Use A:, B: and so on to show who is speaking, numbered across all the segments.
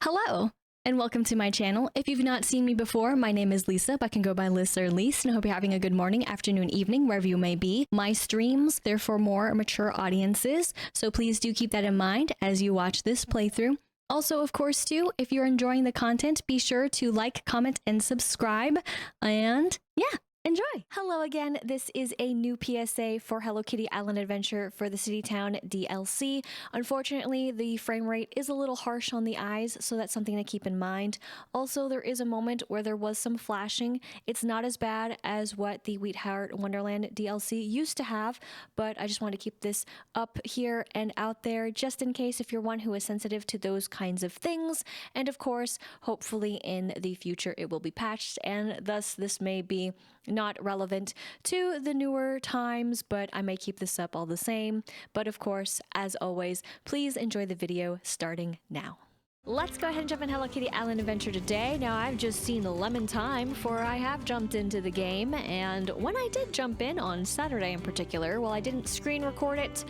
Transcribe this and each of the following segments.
A: Hello, and welcome to my channel. If you've not seen me before, my name is Lisa, but I can go by Liz or Lise, and I hope you're having a good morning, afternoon, evening, wherever you may be. My streams, they're for more mature audiences, so please do keep that in mind as you watch this playthrough. Also, of course, too, if you're enjoying the content, be sure to like, comment, and subscribe, and yeah, enjoy! Hello again, this is a new PSA for Hello Kitty Island Adventure for the City Town DLC. Unfortunately, the frame rate is a little harsh on the eyes, so that's something to keep in mind. Also, there is a moment where there was some flashing. It's not as bad as what the Wheatheart Wonderland DLC used to have, but I just want to keep this up here and out there just in case if you're one who is sensitive to those kinds of things. And of course, hopefully in the future it will be patched, and thus this may be not relevant to the newer times, but I may keep this up all the same. But of course, as always, please enjoy the video starting now. Let's go ahead and jump in Hello Kitty Island Adventure today. Now, I've just seen the lemon time, for I have jumped into the game, and when I did jump in on Saturday in particular, while I didn't screen record it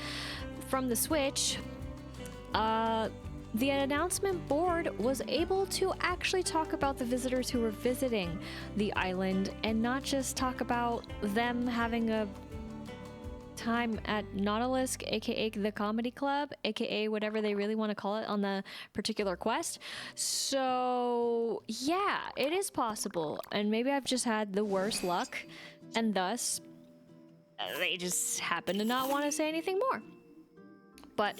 A: from the Switch, the announcement board was able to actually talk about the visitors who were visiting the island and not just talk about them having a time at Nautilus, aka the comedy club, aka whatever they really want to call it on the particular quest. So yeah, it is possible, and maybe I've just had the worst luck, and thus they just happen to not want to say anything more. But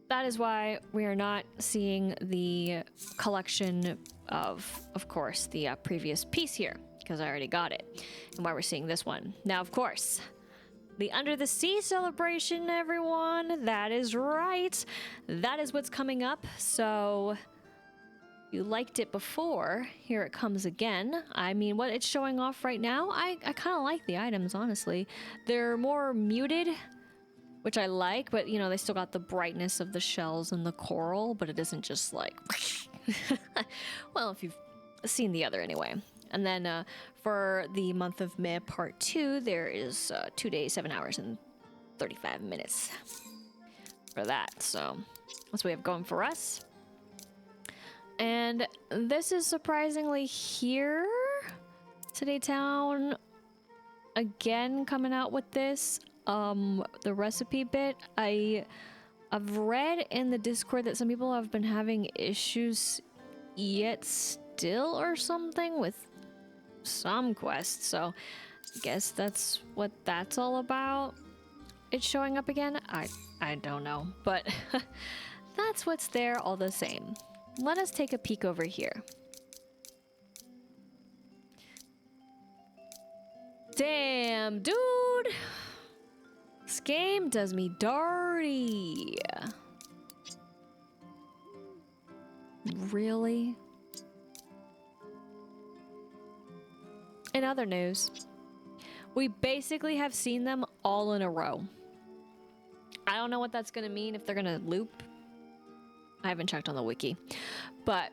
A: that is why we are not seeing the collection of course, the previous piece here, because I already got it, and why we're seeing this one. Now, of course, the Under the Sea celebration, everyone. That is right. That is what's coming up. So, you liked it before. Here it comes again. I mean, what it's showing off right now, I kind of like the items, honestly. They're more muted, which I like, but you know, they still got the brightness of the shells and the coral, but it isn't just like well, if you've seen the other anyway. And then for the month of May part 2, there is 2 days, 7 hours, and 35 minutes for that. So that's what we have going for us. And this is surprisingly here. City Town again coming out with this. The recipe bit, I've read in the Discord that some people have been having issues yet still or something with some quests, so I guess that's what that's all about. It's showing up again? I don't know, but that's what's there all the same. Let us take a peek over here. Damn, dude! This game does me dirty. Really? In other news, we basically have seen them all in a row. I don't know what that's gonna mean, if they're gonna loop. I haven't checked on the wiki. But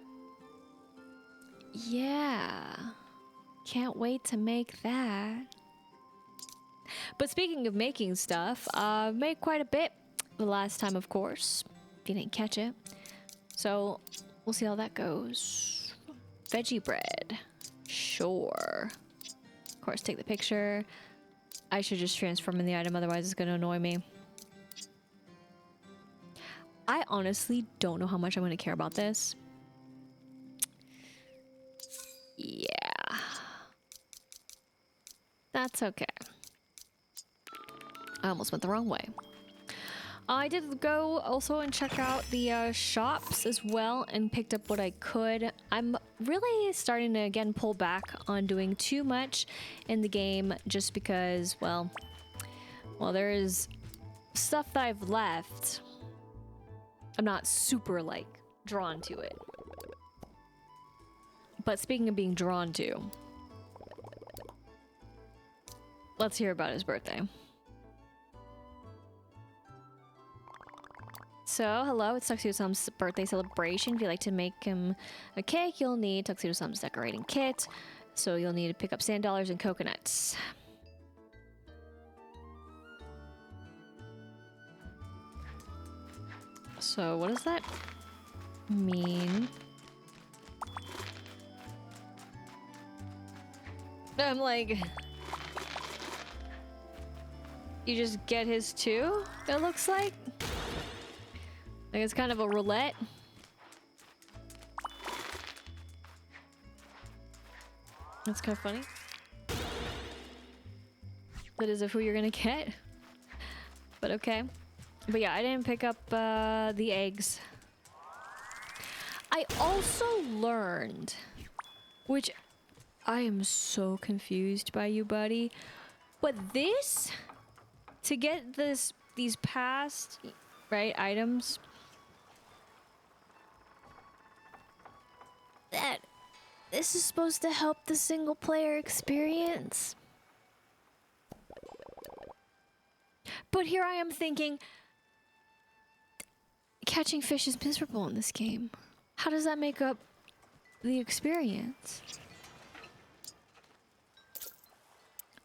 A: yeah, can't wait to make that. But speaking of making stuff, I've made quite a bit the last time, of course, if you didn't catch it. So we'll see how that goes. Veggie bread. Sure. Of course, take the picture. I should just transform in the item, otherwise it's going to annoy me. I honestly don't know how much I'm going to care about this. Yeah. That's okay. I almost went the wrong way. I did go also and check out the shops as well and picked up what I could. I'm really starting to again pull back on doing too much in the game just because, well, there is stuff that I've left. I'm not super like drawn to it. But speaking of being drawn to, let's hear about his birthday. So, hello, it's Tuxedosam's birthday celebration. If you'd like to make him a cake, you'll need Tuxedosam's decorating kit. So you'll need to pick up sand dollars and coconuts. So what does that mean? I'm like... You just get his too, it looks like? Like it's kind of a roulette. That's kind of funny. That is of who you're gonna get. But okay. But yeah, I didn't pick up the eggs. I also learned, which I am so confused by you, buddy. But this, to get these past, right, items, that this is supposed to help the single player experience. But here I am thinking, catching fish is miserable in this game. How does that make up the experience?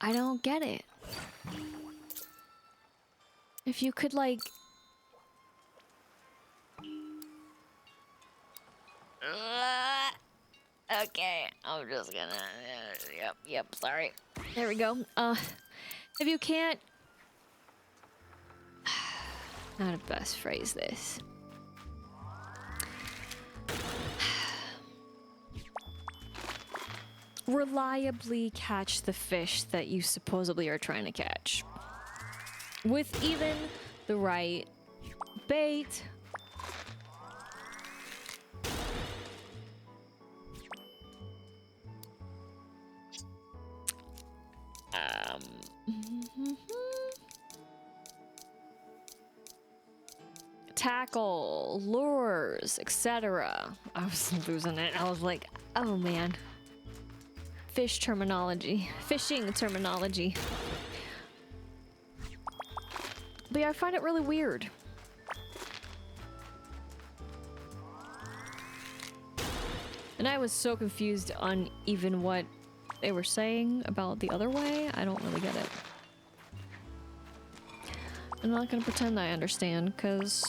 A: I don't get it. If you could, like... okay, I'm just gonna... yep, sorry. There we go. If you can't... How to best phrase this. Reliably catch the fish that you supposedly are trying to catch. With even the right bait. Tackle, lures, etc. I was losing it. I was like, oh man. Fish terminology. Fishing terminology. But yeah, I find it really weird. And I was so confused on even what they were saying about the other way. I don't really get it. I'm not gonna pretend I understand, because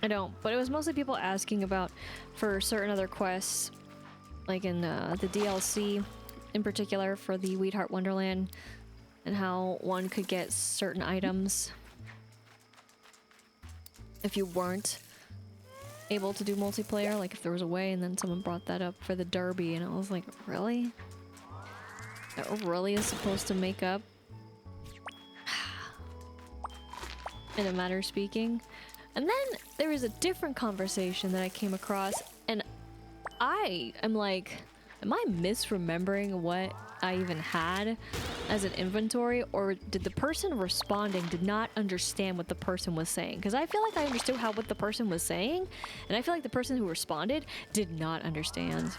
A: I don't. But it was mostly people asking about, for certain other quests, like in the DLC, in particular for the Weedheart Wonderland, and how one could get certain items if you weren't able to do multiplayer, like if there was a way, and then someone brought that up for the Derby, and I was like, really? That really is supposed to make up in a matter of speaking? And then there was a different conversation that I came across, and I am like, am I misremembering what I even had as an inventory, or did the person responding did not understand what the person was saying? Because I feel like I understood what the person was saying, and I feel like the person who responded did not understand.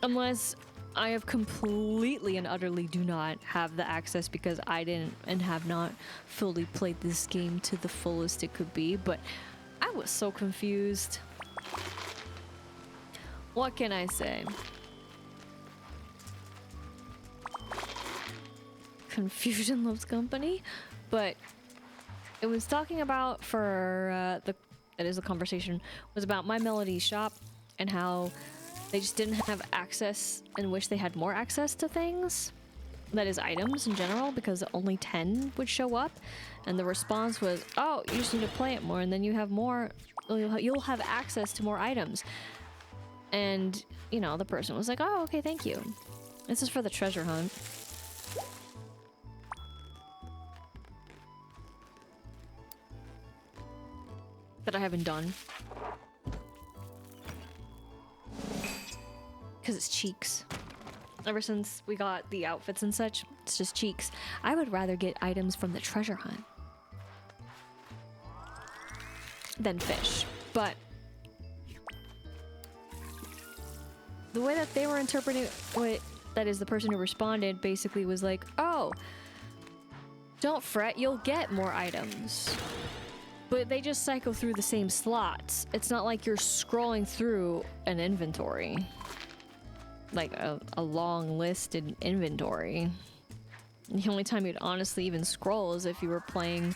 A: Unless I have completely and utterly do not have the access because I didn't and have not fully played this game to the fullest it could be, but I was so confused. What can I say? Confusion loves company, but it was talking about that is the conversation was about My Melody shop and how they just didn't have access and wish they had more access to things. That is items in general, because only 10 would show up. And the response was, oh, you just need to play it more, and then you have more, you'll have access to more items. And, you know, the person was like, oh, okay, thank you. This is for the treasure hunt. That I haven't done. Because it's cheeks. Ever since we got the outfits and such, it's just cheeks. I would rather get items from the treasure hunt than fish. But the way that they were interpreting what, that is, the person who responded basically was like, oh, don't fret, you'll get more items. But they just cycle through the same slots. It's not like you're scrolling through an inventory. Like a long listed inventory. The only time you'd honestly even scroll is if you were playing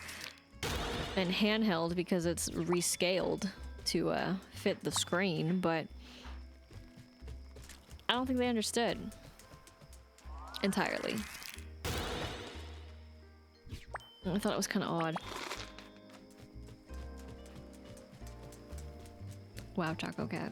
A: in handheld, because it's rescaled to fit the screen, but I don't think they understood entirely. I thought it was kind of odd. Wow, Choco Cat.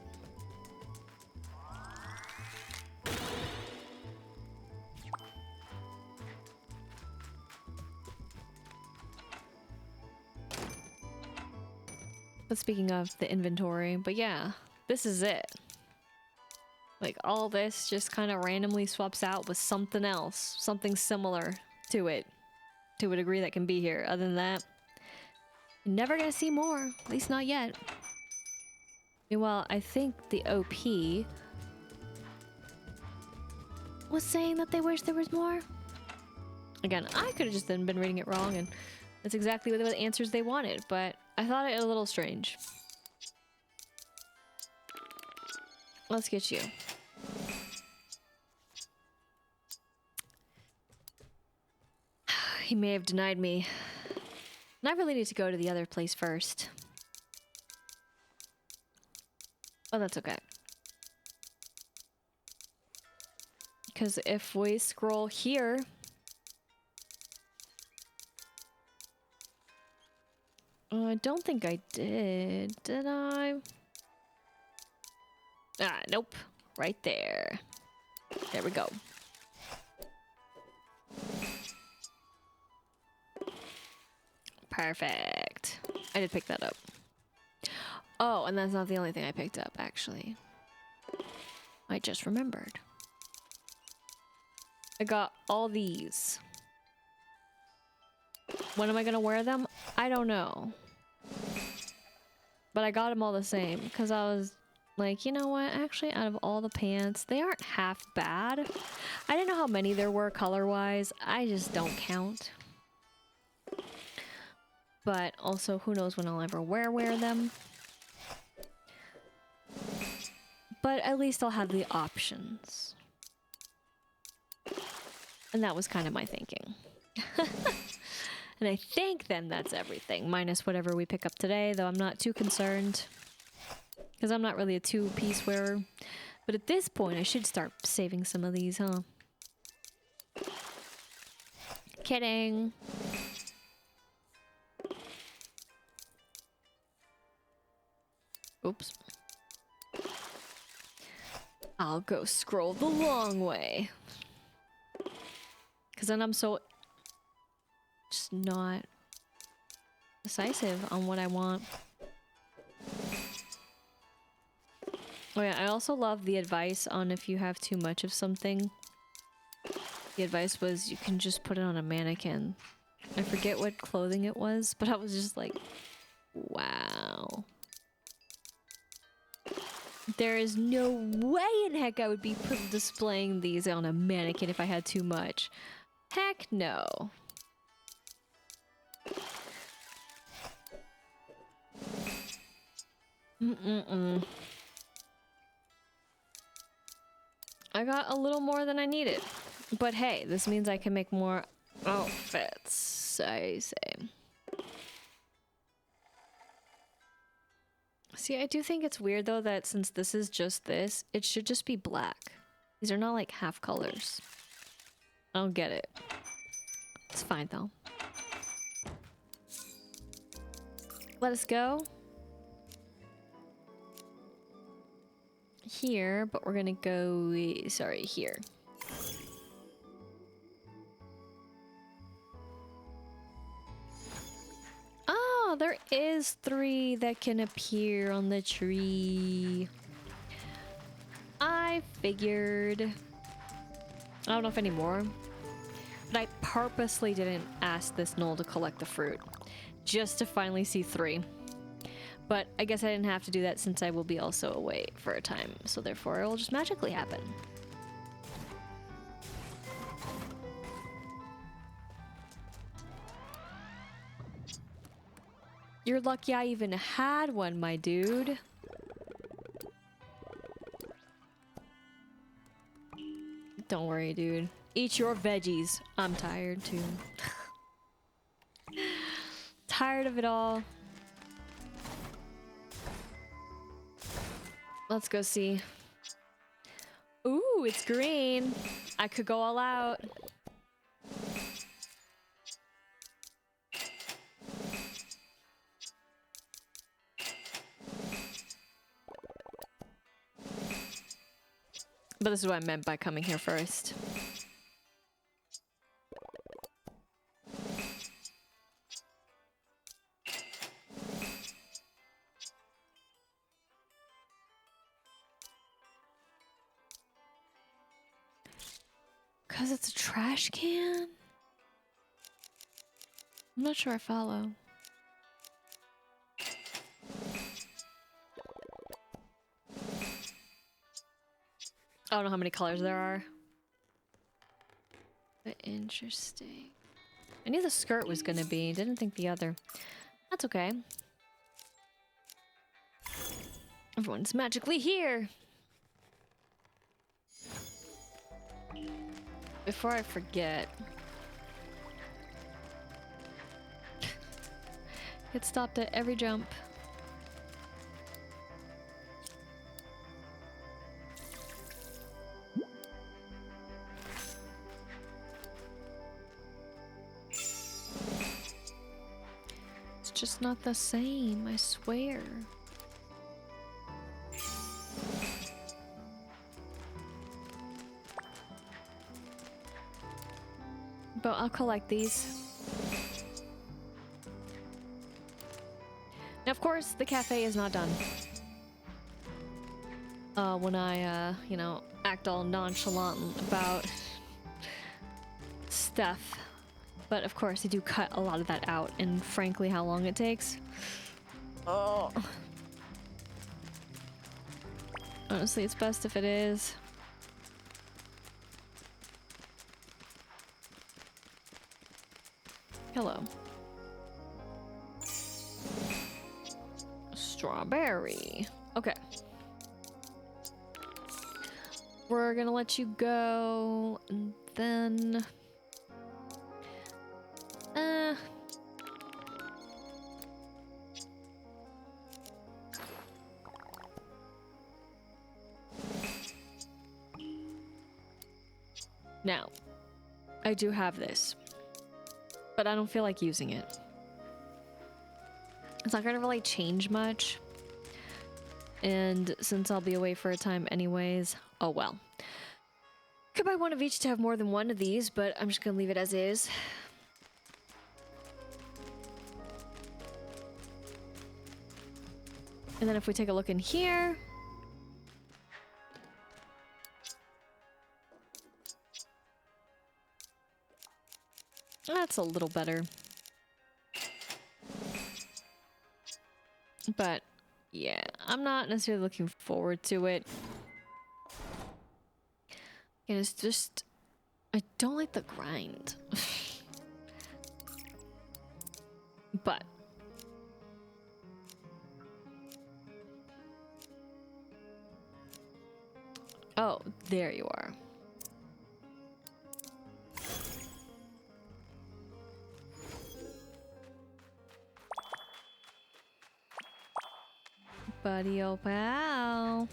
A: But speaking of the inventory, but yeah, this is it. Like, all this just kind of randomly swaps out with something else, something similar to it, to a degree that can be here. Other than that, you're never gonna see more, at least not yet. Meanwhile, I think the OP was saying that they wish there was more. Again, I could have just then been reading it wrong, and that's exactly what the answers they wanted, but I thought it a little strange. Let's get you. He may have denied me. And I really need to go to the other place first. Oh, that's okay. Because if we scroll here... I don't think I did I? Ah, nope. Right there. There we go. Perfect. I did pick that up. Oh, and that's not the only thing I picked up, actually. I just remembered. I got all these. When am I gonna wear them? I don't know. But I got them all the same because I was like, you know what? Actually, out of all the pants, they aren't half bad. I didn't know how many there were color-wise. I just don't count. But also, who knows when I'll ever wear them. But at least I'll have the options. And that was kind of my thinking. And I think then that's everything, minus whatever we pick up today, though I'm not too concerned. Because I'm not really a two-piece wearer. But at this point, I should start saving some of these, huh? Kidding. Oops. I'll go scroll the long way. Because then I'm so... just not decisive on what I want. Oh yeah, I also love the advice on if you have too much of something. The advice was you can just put it on a mannequin. I forget what clothing it was, but I was just like, wow. There is no way in heck I would be displaying these on a mannequin if I had too much. Heck no. I got a little more than I needed. But hey, this means I can make more outfits, I say. See, I do think it's weird though that since this is just this, it should just be black. These are not like half colors. I don't get it. It's fine though. Let us go. Here, but we're gonna go, sorry, here. Oh, there is 3 that can appear on the tree. I figured. I don't know if any more, but I purposely didn't ask this knoll to collect the fruit, just to finally see 3. But I guess I didn't have to do that since I will be also away for a time, so therefore it will just magically happen. You're lucky I even had one, my dude. Don't worry, dude. Eat your veggies. I'm tired too. Tired of it all. Let's go see. Ooh, Ooh, it's green. I could go all out. But this is what I meant by coming here first. Because it's a trash can? I'm not sure I follow. I don't know how many colors there are. But interesting. I knew the skirt was gonna be, didn't think the other. That's okay. Everyone's magically here! Before I forget. Get stopped at every jump. It's just not the same, I swear. But I'll collect these. Now, of course, the cafe is not done. When I, you know, act all nonchalant about stuff. But of course, I do cut a lot of that out, and frankly, how long it takes. Oh. Honestly, it's best if it is. Hello. Strawberry. Okay. We're gonna let you go, and then... Now, I do have this, but I don't feel like using it. It's not gonna really change much. And since I'll be away for a time anyways, oh well. Could buy one of each to have more than one of these, but I'm just gonna leave it as is. And then if we take a look in here... That's a little better. But, yeah, I'm not necessarily looking forward to it. And it's just... I don't like the grind. But... Oh, there you are. Buddy, oh pal.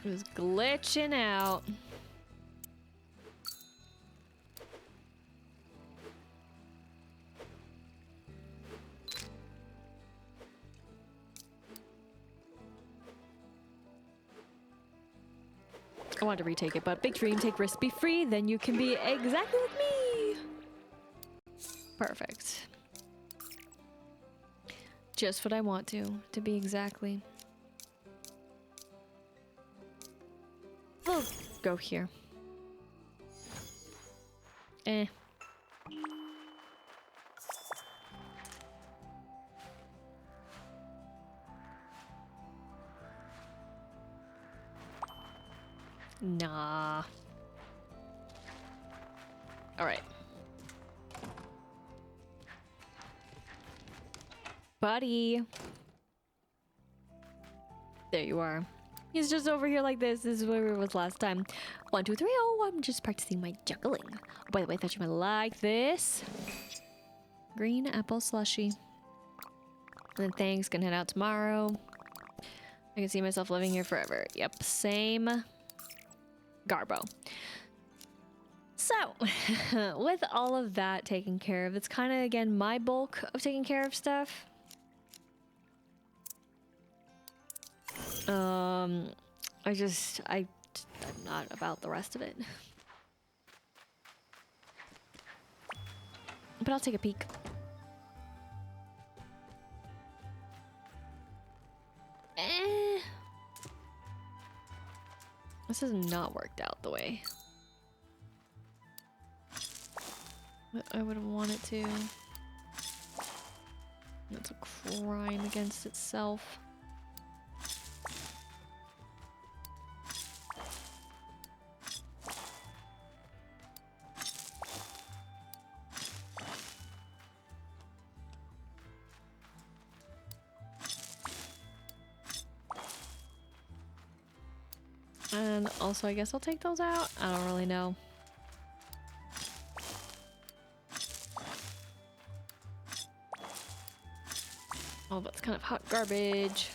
A: It was glitching out. I wanted to retake it, but big dream, take risks, be free, then you can be exactly like me. Perfect. Just what I want to be exactly. We'll go here. Eh. Nah. All right. Buddy. There you are. He's just over here like this. This is where we was last time. 1, 2, 3. Oh, I'm just practicing my juggling. Oh, by the way, I thought you might like this. Green apple slushy. And then thanks, gonna head out tomorrow. I can see myself living here forever. Yep, same garbo. So, with all of that taken care of, it's kind of, again, my bulk of taking care of stuff. I'm not about the rest of it. But I'll take a peek. This has not worked out the way I would have wanted to. It's a crime against itself. And also, I guess I'll take those out. I don't really know. Oh, that's kind of hot garbage.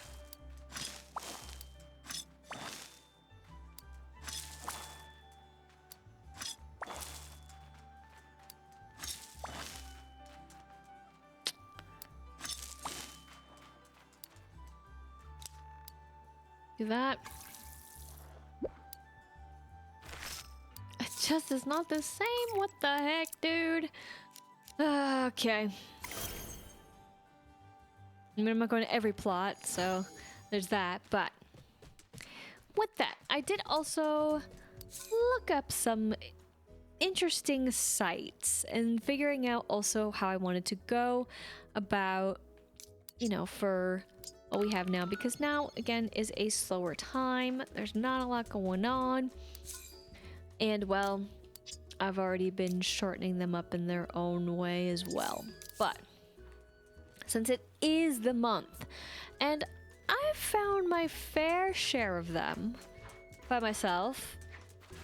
A: Do that. It just is not the same. What the heck, dude? Okay. I mean, I'm not going to every plot, so there's that. But with that, I did also look up some interesting sites and figuring out also how I wanted to go about, you know, for what we have now, because now again is a slower time. There's not a lot going on, and well, I've already been shortening them up in their own way as well. But since it is the month, and I've found my fair share of them by myself.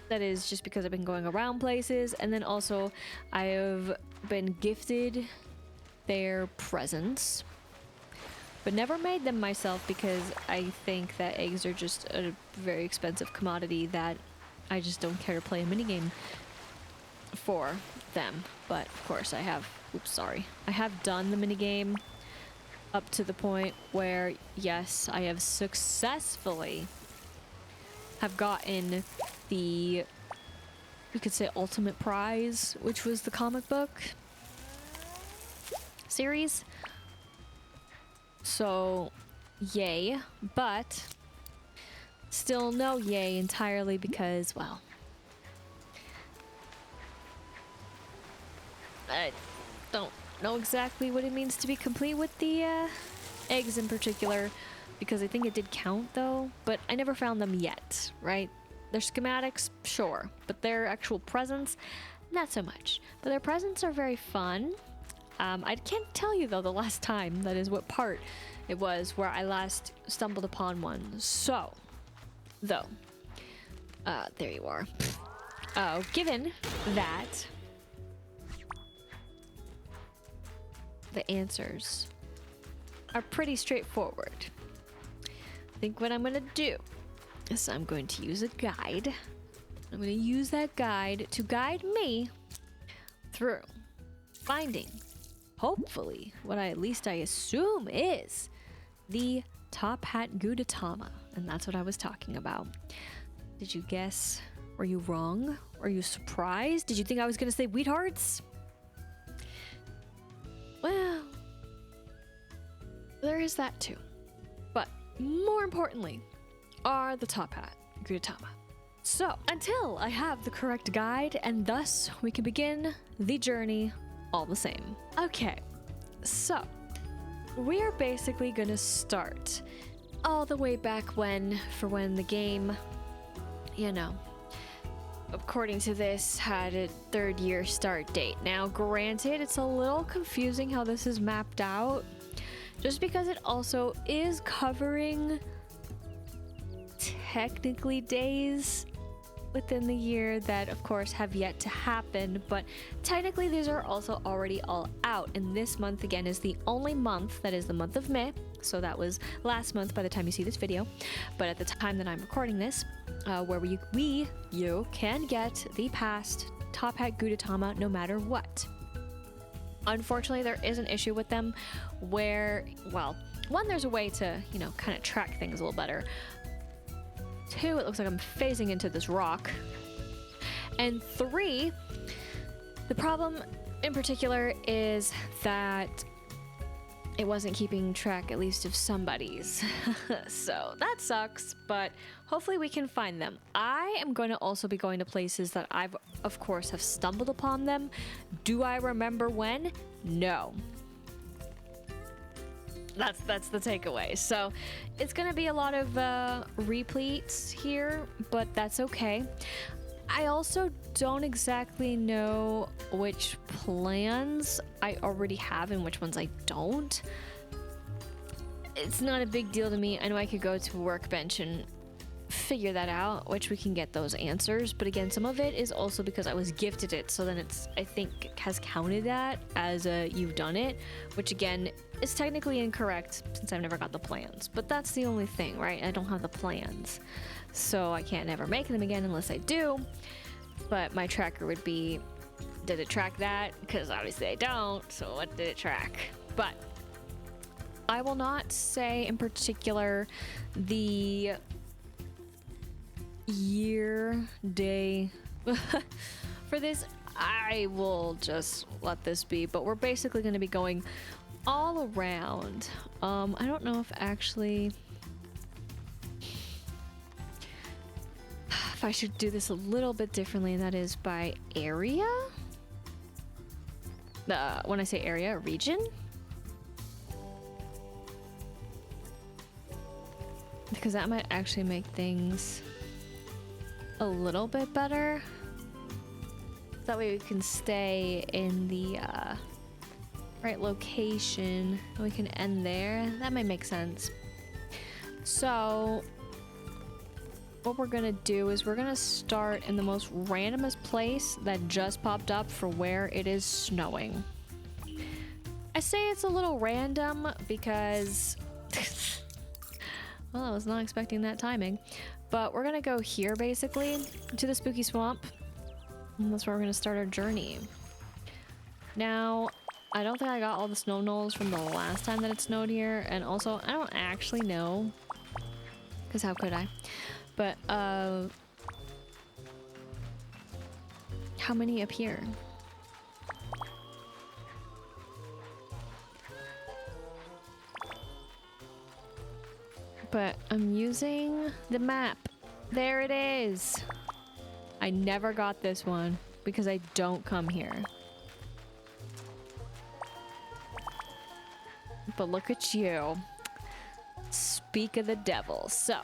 A: That is just because I've been going around places, and then also I have been gifted their presents, but never made them myself because I think that eggs are just a very expensive commodity that I just don't care to play a minigame for them. But of course I have, I have done the minigame up to the point where, yes, I have successfully have gotten the, we could say, ultimate prize, which was the comic book series. So, yay, but still no yay entirely because, well, I don't know exactly what it means to be complete with the eggs in particular, because I think it did count though, but I never found them yet, right? Their schematics, sure, but their actual presents, not so much. But their presents are very fun. I can't tell you though the last time, that is what part it was where I last stumbled upon one. So, though, there you are. Given that the answers are pretty straightforward, I think what I'm gonna do is I'm going to use a guide. I'm gonna use that guide to guide me through finding, hopefully, what at least I assume is the Tophat Gudetama. And that's what I was talking about. Did you guess? Were you wrong? Are you surprised? Did you think I was gonna say wheat hearts? Well, there is that too. But more importantly are the Tophat Gudetama. So, until I have the correct guide, and thus we can begin the journey all the same. Okay, so we're basically gonna start all the way back when the game, you know, according to this, had a 3rd year start date. Now, granted, it's a little confusing how this is mapped out, just because it also is covering technically days within the year that of course have yet to happen, but technically these are also already all out, and this month again is the only month that is the month of May. So that was last month by the time you see this video, but at the time that I'm recording this, where you can get the past Tophat Gudetama no matter what. Unfortunately, there is an issue with them where, well, one, there's a way to, you know, kind of track things a little better. Two, it looks like I'm phasing into this rock. And three, the problem in particular is that it wasn't keeping track, at least of somebody's. So that sucks, but hopefully we can find them. I am going to also be going to places that I've, of course, have stumbled upon them. Do I remember when? No. That's the takeaway. So it's going to be a lot of repletes here, but that's okay. I also don't exactly know which plans I already have and which ones I don't. It's not a big deal to me. I know I could go to a workbench and figure that out, which we can get those answers. But again, some of it is also because I was gifted it, so then it's, I think, has counted that as a you've done it, which again is technically incorrect since I've never got the plans. But that's the only thing, right? I don't have the plans, so I can't ever make them again unless I do. But my tracker would be, did it track that? Because obviously I don't, so what did it track? But I will not say in particular the year, day for this. I will just let this be, but we're basically going to be going all around. I don't know if actually if I should do this a little bit differently, and that is by area. When I say area, region, because that might actually make things a little bit better. That way we can stay in the right location and we can end there. That might make sense. So what we're gonna do is we're gonna start in the most randomest place that just popped up for where it is snowing. I say it's a little random because well, I was not expecting that timing. But we're gonna go here basically to the spooky swamp. And that's where we're gonna start our journey. Now, I don't think I got all the snow knolls from the last time that it snowed here, and also I don't actually know, because how could I? But how many appear? But I'm using the map. There it is. I never got this one because I don't come here. But look at you. Speak of the devil. So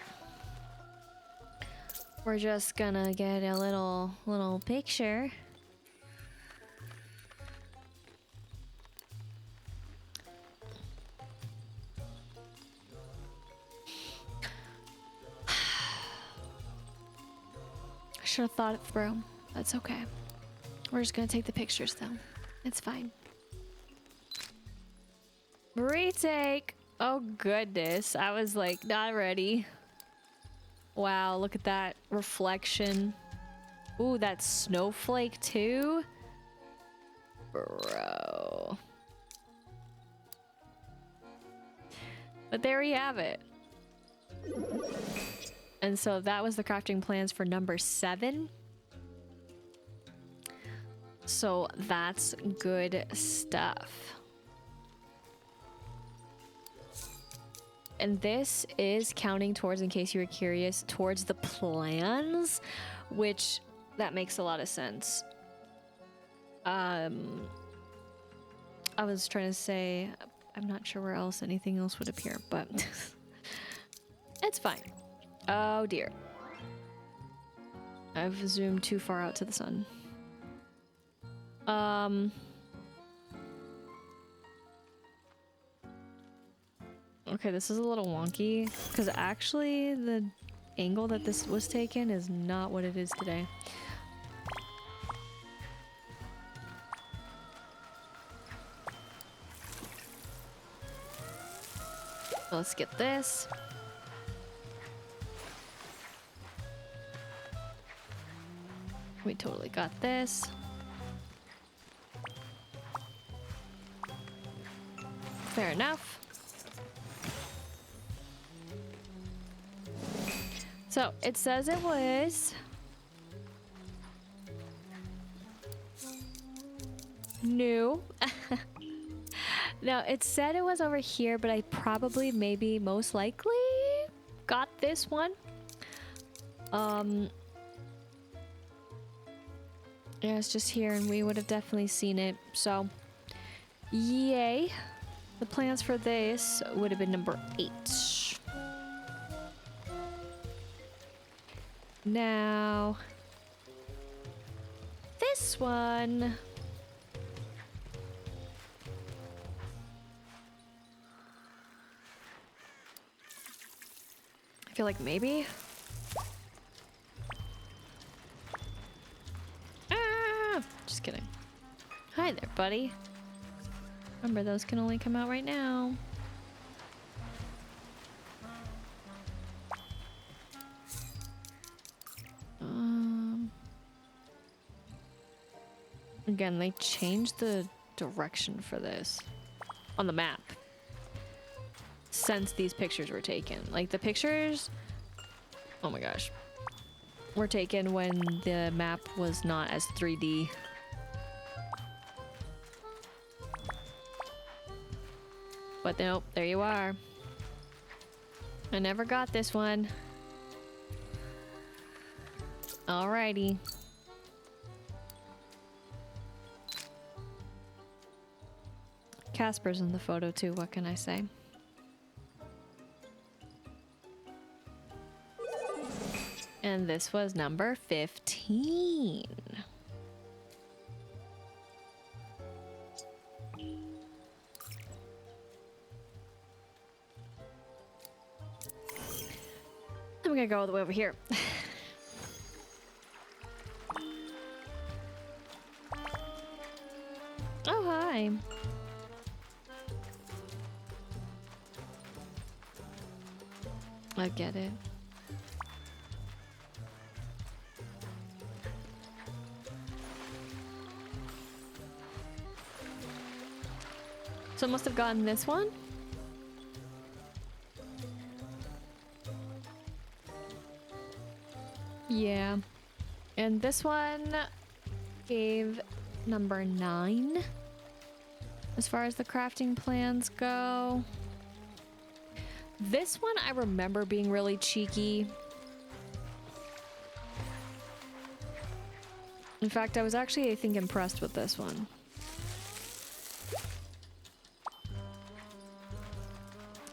A: we're just gonna get a little picture. I should have thought it through. That's okay. We're just gonna take the pictures though. It's fine. Retake! Oh goodness, I was like not ready. Wow, look at that reflection. Ooh, that snowflake too? Bro. But there you have it. And so that was the crafting plans for number 7. So that's good stuff. And this is counting towards, in case you were curious, towards the plans, which that makes a lot of sense. I was trying to say, I'm not sure where else anything else would appear, but it's fine. Oh dear. I've zoomed too far out to the sun. Okay, this is a little wonky because actually the angle that this was taken is not what it is today. Let's get this. We totally got this. Fair enough. So it says it was new. Now it said it was over here, but I probably, maybe, most likely got this one. Yeah, it's just here and we would have definitely seen it. So yay. The plans for this would have been number 8. Now, this one. I feel like maybe. Ah! Just kidding. Hi there, buddy. Remember, those can only come out right now. Again, they changed the direction for this on the map since these pictures were taken. Like, the pictures, oh my gosh, were taken when the map was not as 3D. But nope, there you are. I never got this one. Alrighty. Casper's in the photo too, what can I say? And this was number 15. I'm gonna go all the way over here. Oh, hi. I get it. So I must have gotten this one? Yeah. And this one gave number 9 as far as the crafting plans go. This one I remember being really cheeky. In fact, I was actually, I think, impressed with this one.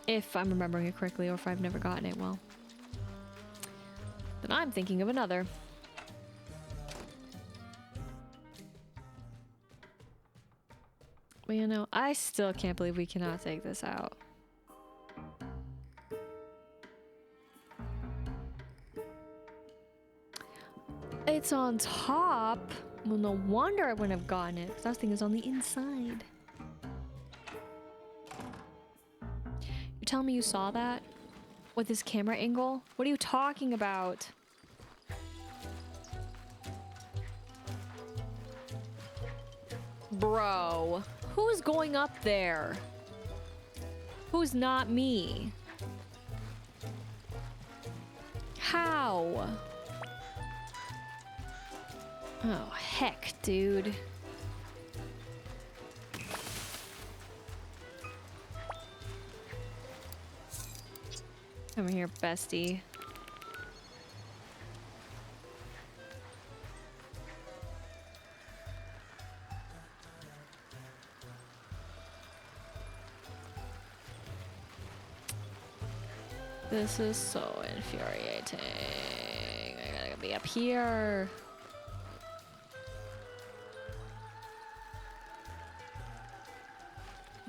A: If I'm remembering it correctly, or if I've never gotten it, well, then I'm thinking of another. Well, you know, I still can't believe we cannot take this out. It's on top. Well, no wonder I wouldn't have gotten it, because that thing is on the inside. You're telling me you saw that? With this camera angle? What are you talking about? Bro, who's going up there? Who's not me? How? Oh, heck, dude. Come here, bestie. This is so infuriating. I gotta be up here.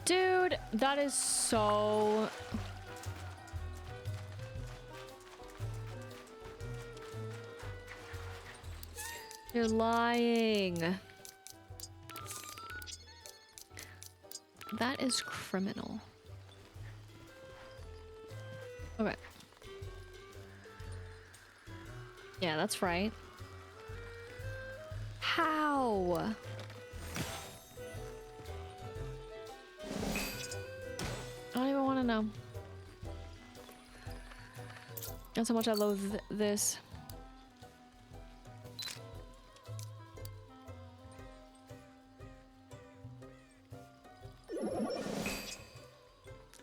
A: Dude, that is so... You're lying. That is criminal. Okay. Yeah, that's right. How? I don't even want to know. That's how much I loathe this.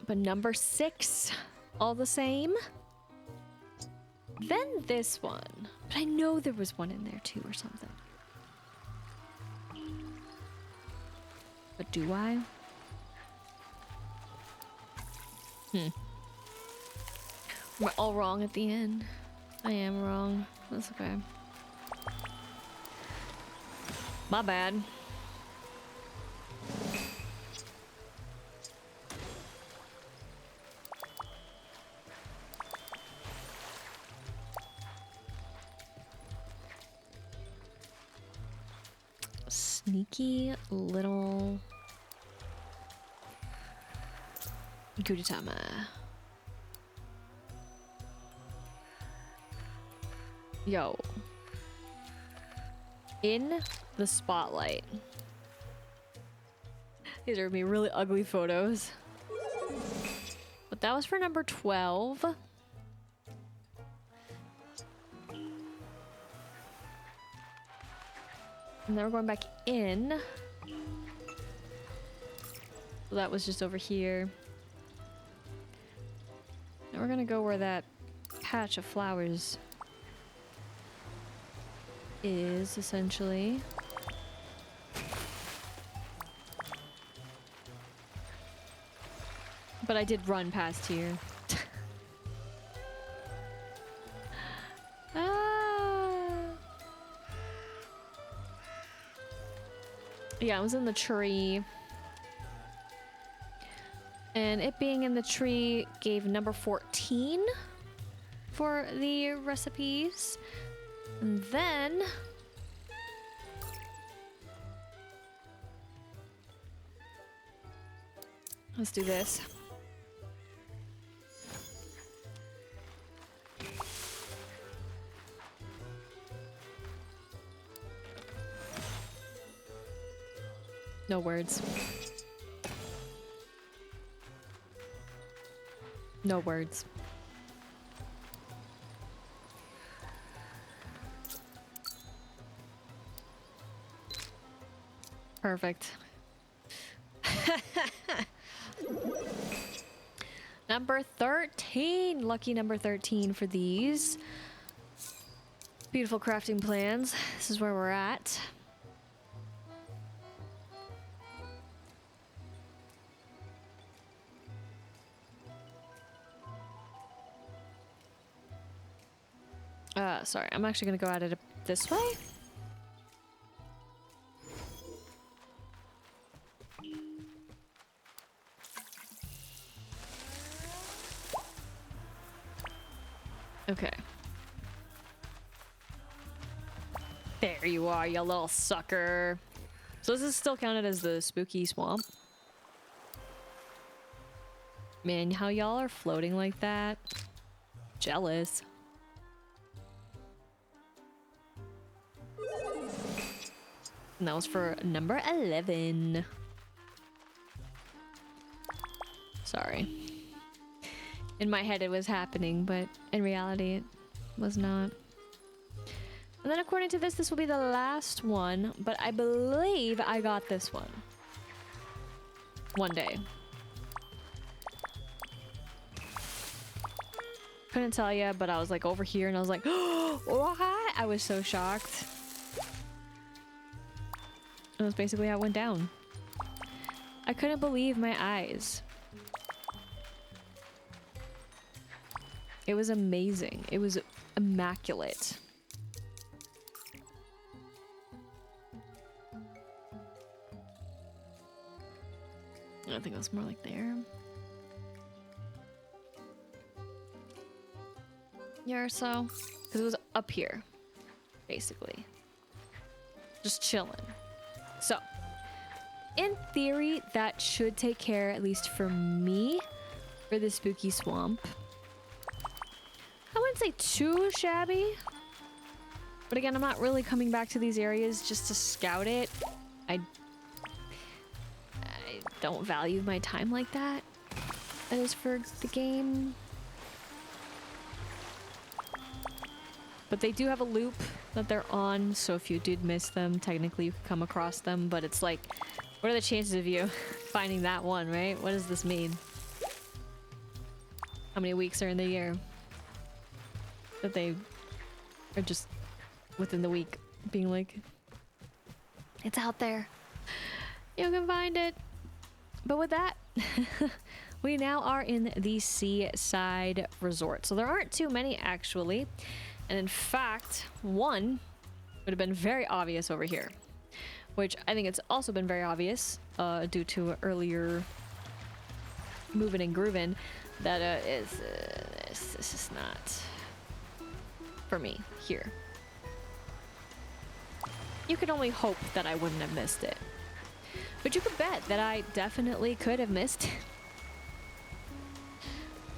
A: But number 6, all the same. Then this one. But I know there was one in there too or something. But do I? We're all wrong at the end. I am wrong. That's okay. My bad. Sneaky little Gudetama. Yo. In the spotlight. These are gonna be really ugly photos. But that was for number 12. And then we're going back in. So that was just over here. And we're gonna go where that patch of flowers is, essentially. But I did run past here. Yeah, I was in the tree. And it being in the tree gave number 14 for the recipes. And then let's do this. No words. No words. Perfect. Number 13. Lucky number 13 for these. Beautiful crafting plans. This is where we're at. Sorry, I'm actually gonna go at it this way. Okay. There you are, you little sucker. So this is still counted as the spooky swamp. Man, how y'all are floating like that. Jealous. And that was for number 11. Sorry. In my head it was happening, but in reality it was not. And then according to this will be the last one, but I believe I got this one. One day. Couldn't tell you, but I was like over here and I was like, oh, what? I was so shocked. That was basically how it went down. I couldn't believe my eyes. It was amazing. It was immaculate. I think it was more like there. Yeah, or so. Because it was up here, basically. just chilling. So, in theory, that should take care, at least for me, for the spooky swamp. I wouldn't say too shabby. But again, I'm not really coming back to these areas just to scout it. I don't value my time like that. That is for the game. But they do have a loop that they're on, so if you did miss them, technically you could come across them, but it's like, what are the chances of you finding that one, right? What does this mean? How many weeks are in the year? That they are just within the week being like, it's out there. You can find it. But with that, we now are in the Seaside Resort. So there aren't too many actually. And in fact, one would have been very obvious over here, which I think it's also been very obvious due to earlier moving and grooving that this is not for me here. You could only hope that I wouldn't have missed it. But you could bet that I definitely could have missed it.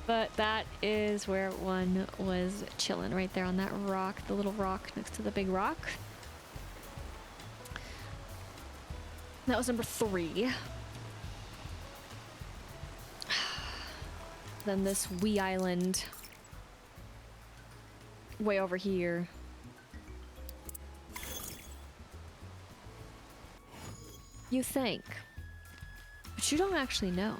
A: But that is where one was chilling, right there on that rock, the little rock next to the big rock. That was number 3. Then this wee island way over here. You think, but you don't actually know.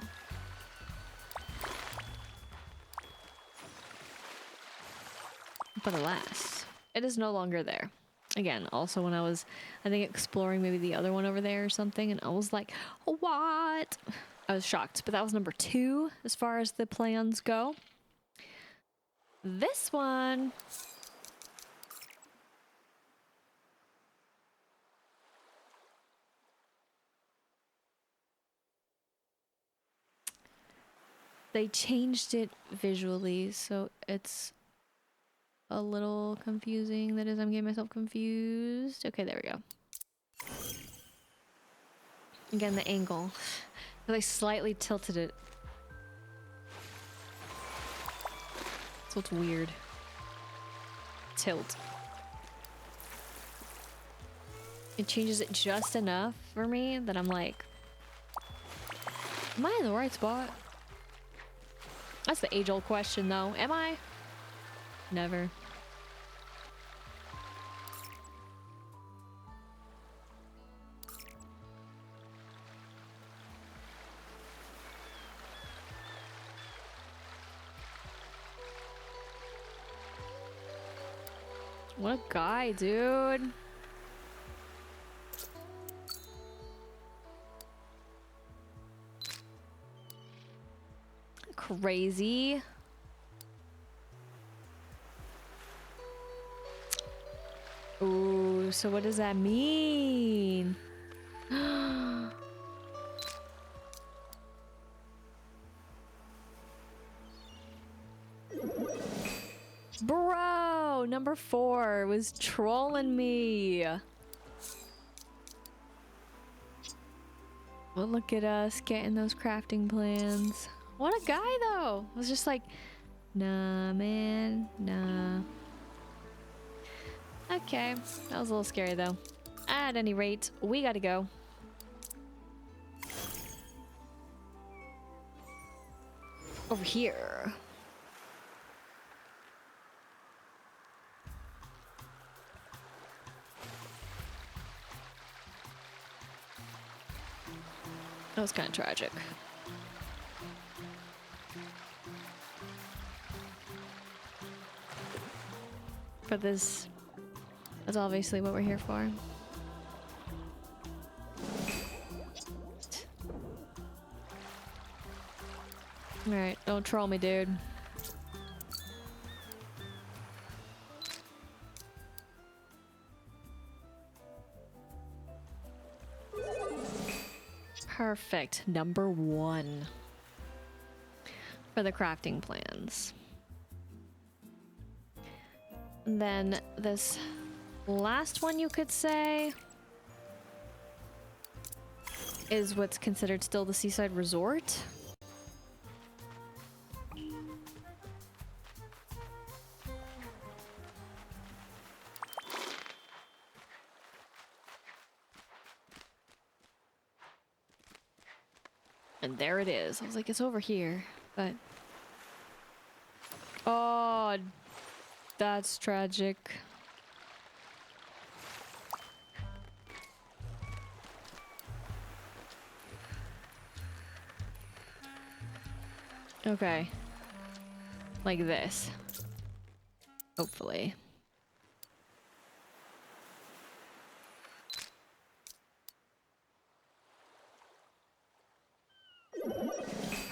A: But alas, it is no longer there. Again, also when I was, I think, exploring maybe the other one over there or something, and I was like, what? I was shocked, but that was number 2 as far as the plans go. This one... they changed it visually, so it's a little confusing. That is, I'm getting myself confused. Okay, there we go. Again, the angle. I slightly tilted it. So it's weird. Tilt. It changes it just enough for me that I'm like, am I in the right spot? That's the age-old question, though. Am I? Never. What a guy, dude. Crazy. Ooh, so what does that mean? Bro, number 4 was trolling me. Well, look at us getting those crafting plans. What a guy, though. I was just like, nah, man, nah. Okay, that was a little scary, though. At any rate, we gotta go. Over here. That was kind of tragic. But this is obviously what we're here for. Alright, don't troll me, dude. Perfect. Number 1 for the crafting plans. And then this last one, you could say, is what's considered still the Seaside Resort. And there it is. I was like, it's over here, but... Oh, that's tragic. Okay. Like this. Hopefully.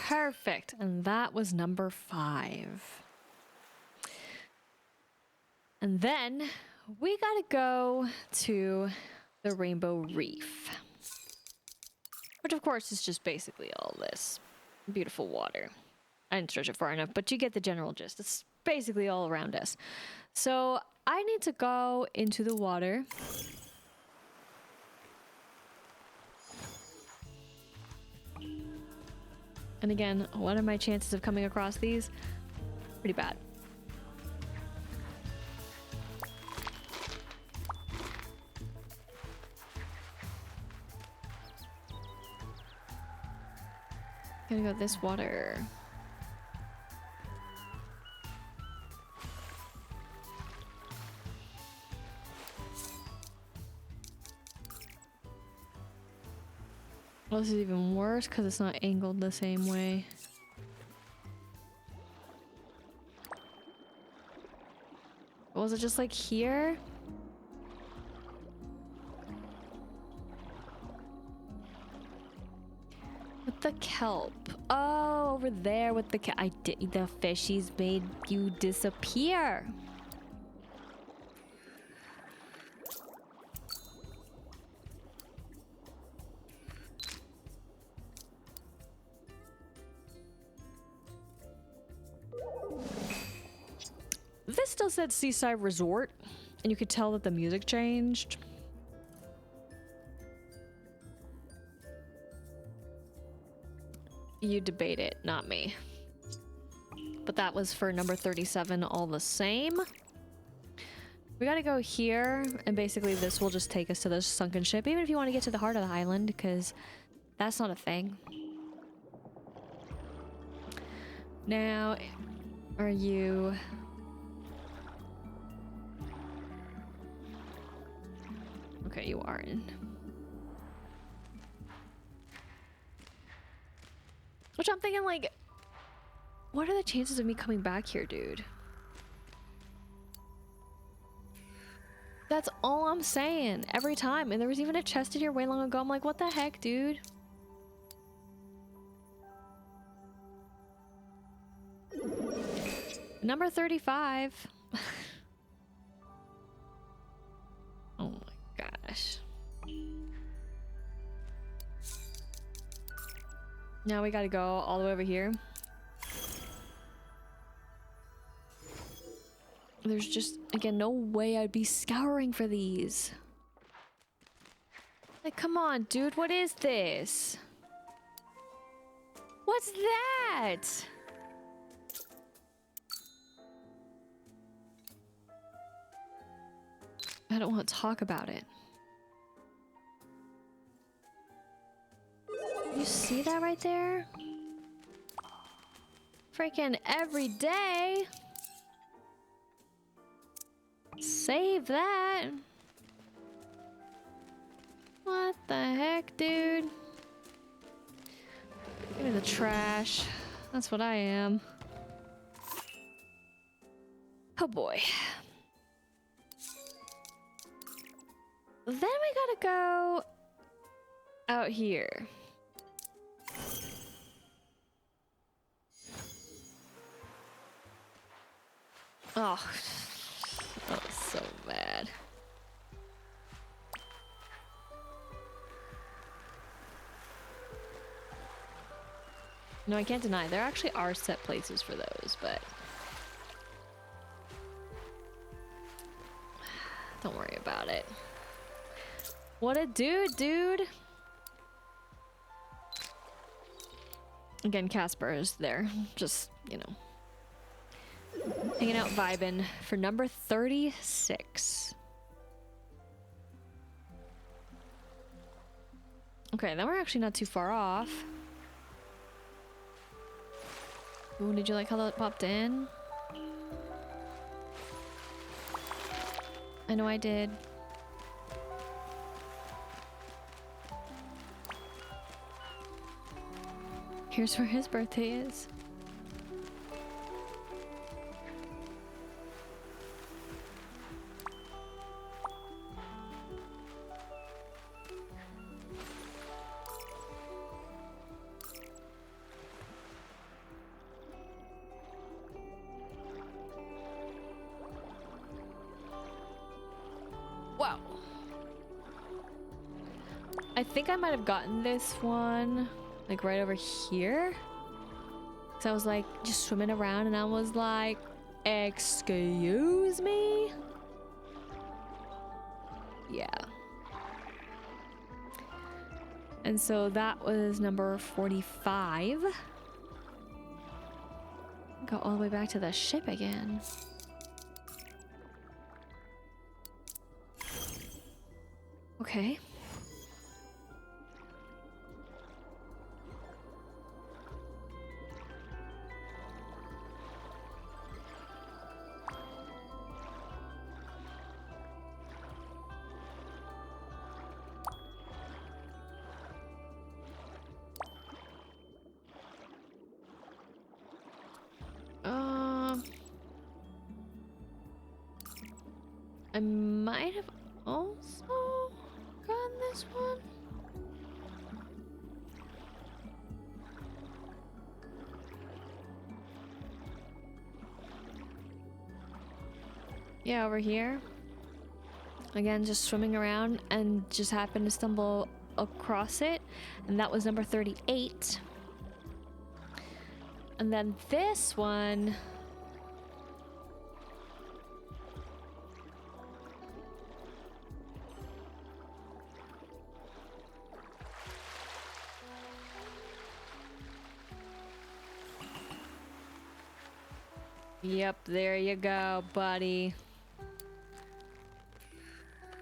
A: Perfect. And that was number 5. And then we gotta go to the Rainbow Reef. Which of course is just basically all this beautiful water. I didn't stretch it far enough, but you get the general gist. It's basically all around us. So I need to go into the water. And again, what are my chances of coming across these? Pretty bad. Gotta go this water. Well, this is even worse because it's not angled the same way. Was it just like here? With the kelp. Oh, over there with the kelp. The fishies made you disappear. This still said Seaside Resort, and you could tell that the music changed. You debate it, not me. But that was for number 37 all the same. We gotta go here, and basically this will just take us to the sunken ship, even if you want to get to the heart of the island, because that's not a thing. Now, are you... Okay, you aren't. Which I'm thinking, like, what are the chances of me coming back here, dude? That's all I'm saying every time. And there was even a chest in here way long ago. I'm like, what the heck, dude? Number 35. Oh my gosh. Now we gotta go all the way over here. There's just, again, no way I'd be scouring for these. Like, come on, dude, what is this? What's that? I don't want to talk about it. You see that right there? Freaking every day. Save that. What the heck, dude? Give me the trash. That's what I am. Oh boy. Then we gotta go out here. Oh, that was so bad. No, I can't deny. There actually are set places for those, but... Don't worry about it. What a dude, dude! Again, Casper is there, just, you know, hanging out, vibing for number 36. Okay, then we're actually not too far off. Ooh, did you like how that popped in? I know I did. Here's where his birthday is. Wow. I think I might have gotten this one like right over here. So I was like just swimming around and I was like, excuse me? Yeah. And so that was number 45. Go all the way back to the ship again. Okay. I might have also gotten this one. Yeah, over here. Again, just swimming around and just happened to stumble across it. And that was number 38. And then this one... Yep, there you go, buddy.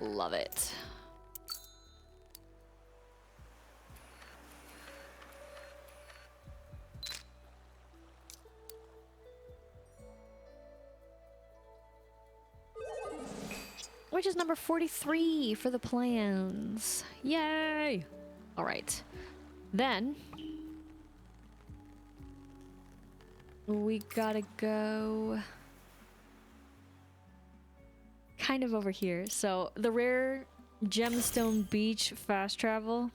A: Love it. Which is number 43 for the plans. Yay! All right. Then we gotta go kind of over here. So the rare Gemstone Beach fast travel.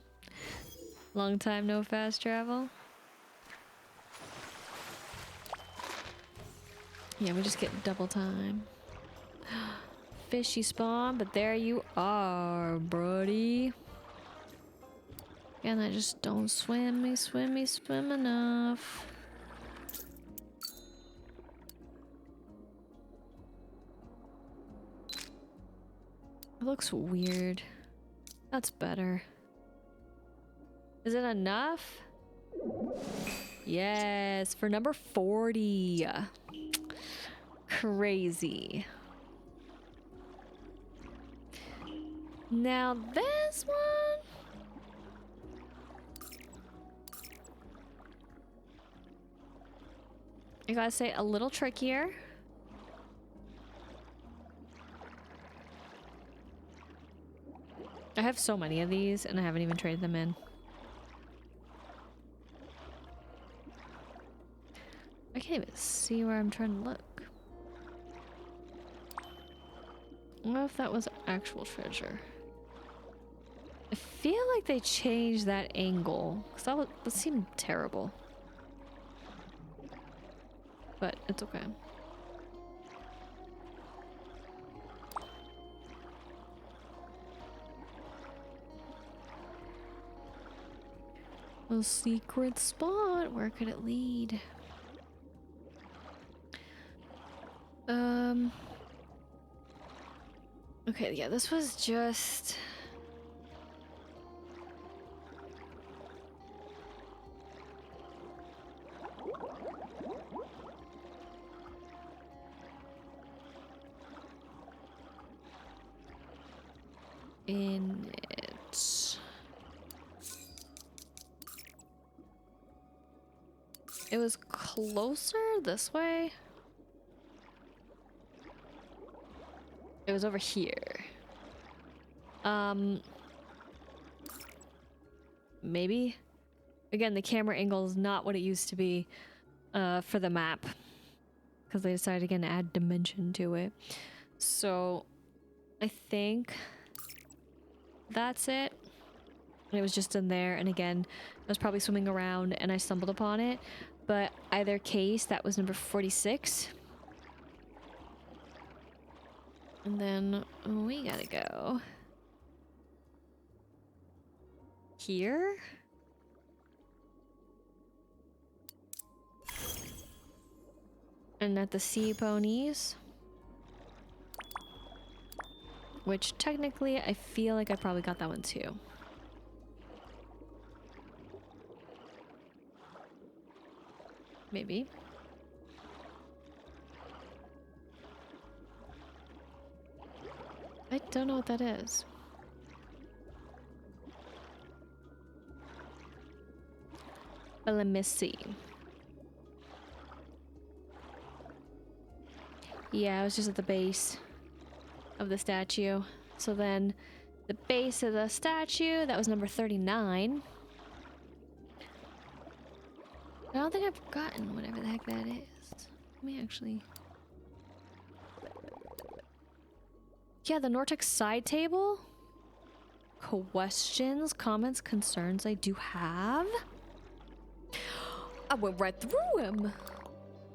A: Long time no fast travel. Yeah, we just get double time. Fishy spawn, but there you are, buddy. And I just don't swim enough. It looks weird. That's better. Is it enough? Yes, for number 40. Crazy. Now this one. I gotta say, a little trickier. I have so many of these and I haven't even traded them in. I can't even see where I'm trying to look. I don't know if that was actual treasure. I feel like they changed that angle because that seemed terrible. But it's okay. A secret spot. Where could it lead? Okay, yeah, this was just... in it. It was closer this way. It was over here. Maybe? Again, the camera angle is not what it used to be for the map. Because they decided again to add dimension to it. So, I think that's it. It was just in there, and again, I was probably swimming around and I stumbled upon it. But either case, that was number 46. And then we gotta go here. And at the Seaponies. Which technically I feel like I probably got that one too. Maybe. I don't know what that is. But let me see. Yeah, I was just at the base of the statue. So then the base of the statue, that was number 39. I don't think I've gotten whatever the heck that is. Let me actually... Yeah, the Nortec side table. Questions, comments, concerns I do have. I went right through him.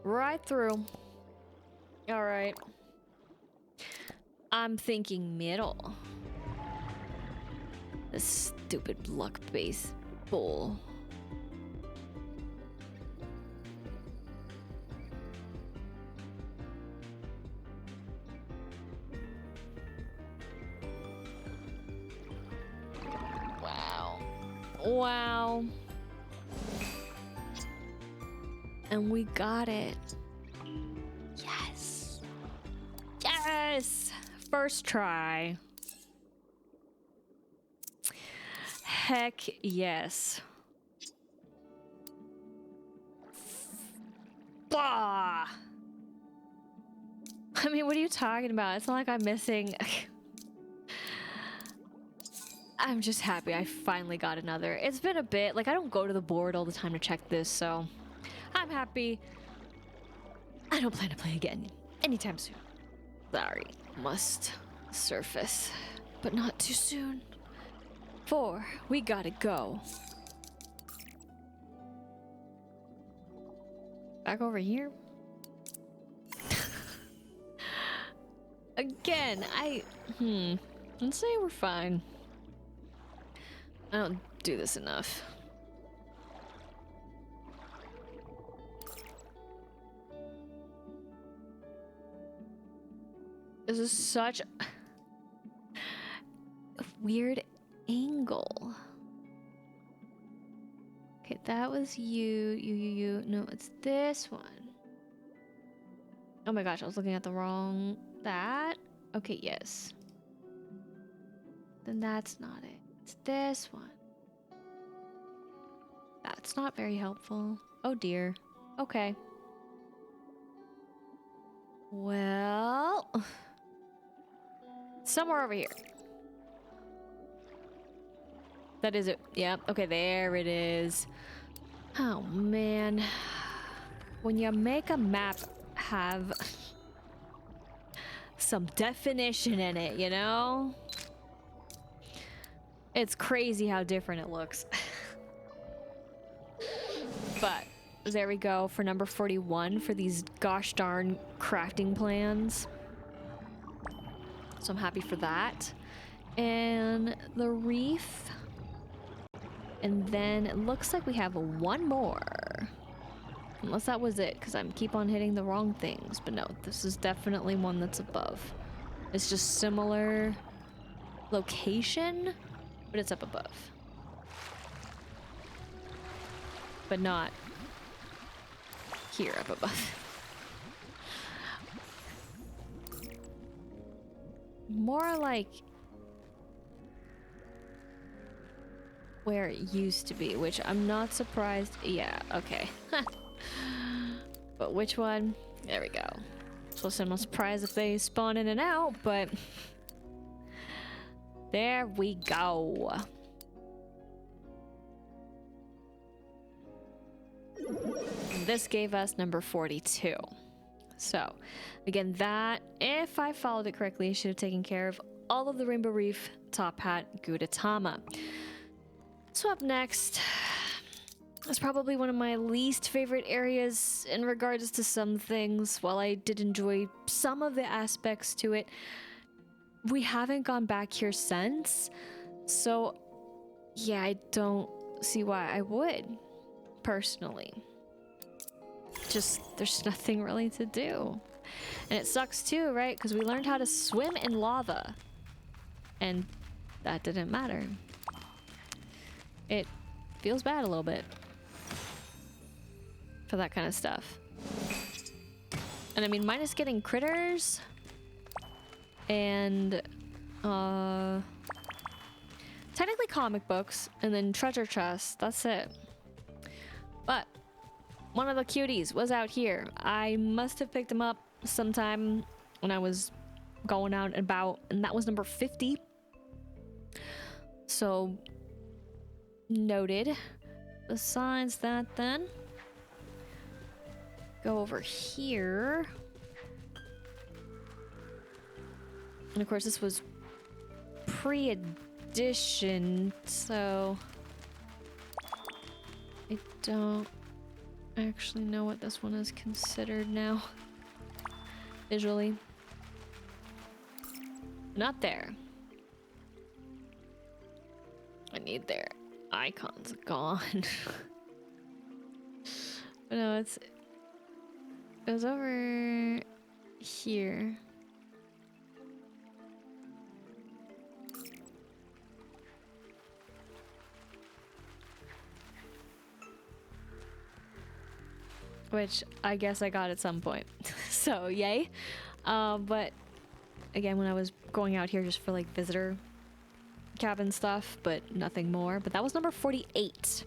A: Right through. Alright. I'm thinking middle. This stupid luck-based bull. Wow. And we got it. Yes. Yes! First try. Heck yes. Bah! I mean, what are you talking about? It's not like I'm missing... I'm just happy I finally got another. It's been a bit, like I don't go to the board all the time to check this, so I'm happy. I don't plan to play again anytime soon. Sorry, must surface, but not too soon. 4, we gotta go. Back over here. Again, let's say we're fine. I don't do this enough. This is such a weird angle. Okay, that was you. No, it's this one. Oh my gosh, I was looking at the wrong... That? Okay, yes. Then that's not it. It's this one. That's not very helpful. Oh dear. Okay. Well... Somewhere over here. That is it. Yep. Okay, there it is. Oh, man. When you make a map have some definition in it, you know? It's crazy how different it looks. But there we go for number 41 for these gosh darn crafting plans. So I'm happy for that. And the reef. And then it looks like we have one more. Unless that was it, because I keep on hitting the wrong things. But no, this is definitely one that's above. It's just similar location, but it's up above. But not here up above. More like where it used to be, which I'm not surprised. Yeah, okay. But which one? There we go. So I'm not surprised if they spawn in and out, but there we go. This gave us number 42. So again, that, if I followed it correctly, should have taken care of all of the Rainbow Reef, Tophat Gudetama. So up next is probably one of my least favorite areas in regards to some things. While I did enjoy some of the aspects to it, we haven't gone back here since. So yeah, I don't see why I would, personally. Just, there's nothing really to do. And it sucks too, right? Because we learned how to swim in lava. And that didn't matter. It feels bad a little bit for that kind of stuff. And I mean, minus getting critters and technically comic books and then treasure chests, that's it. But one of the cuties was out here. I must have picked him up sometime when I was going out and about, and that was number 50. So noted. Besides that, then go over here, and of course this was pre-edition, so I don't actually know what this one is considered now visually. Not there. I need their icons gone. But no, it was over here. Which I guess I got at some point. So yay. But again, when I was going out here just for like visitor cabin stuff, but nothing more. But that was number 48.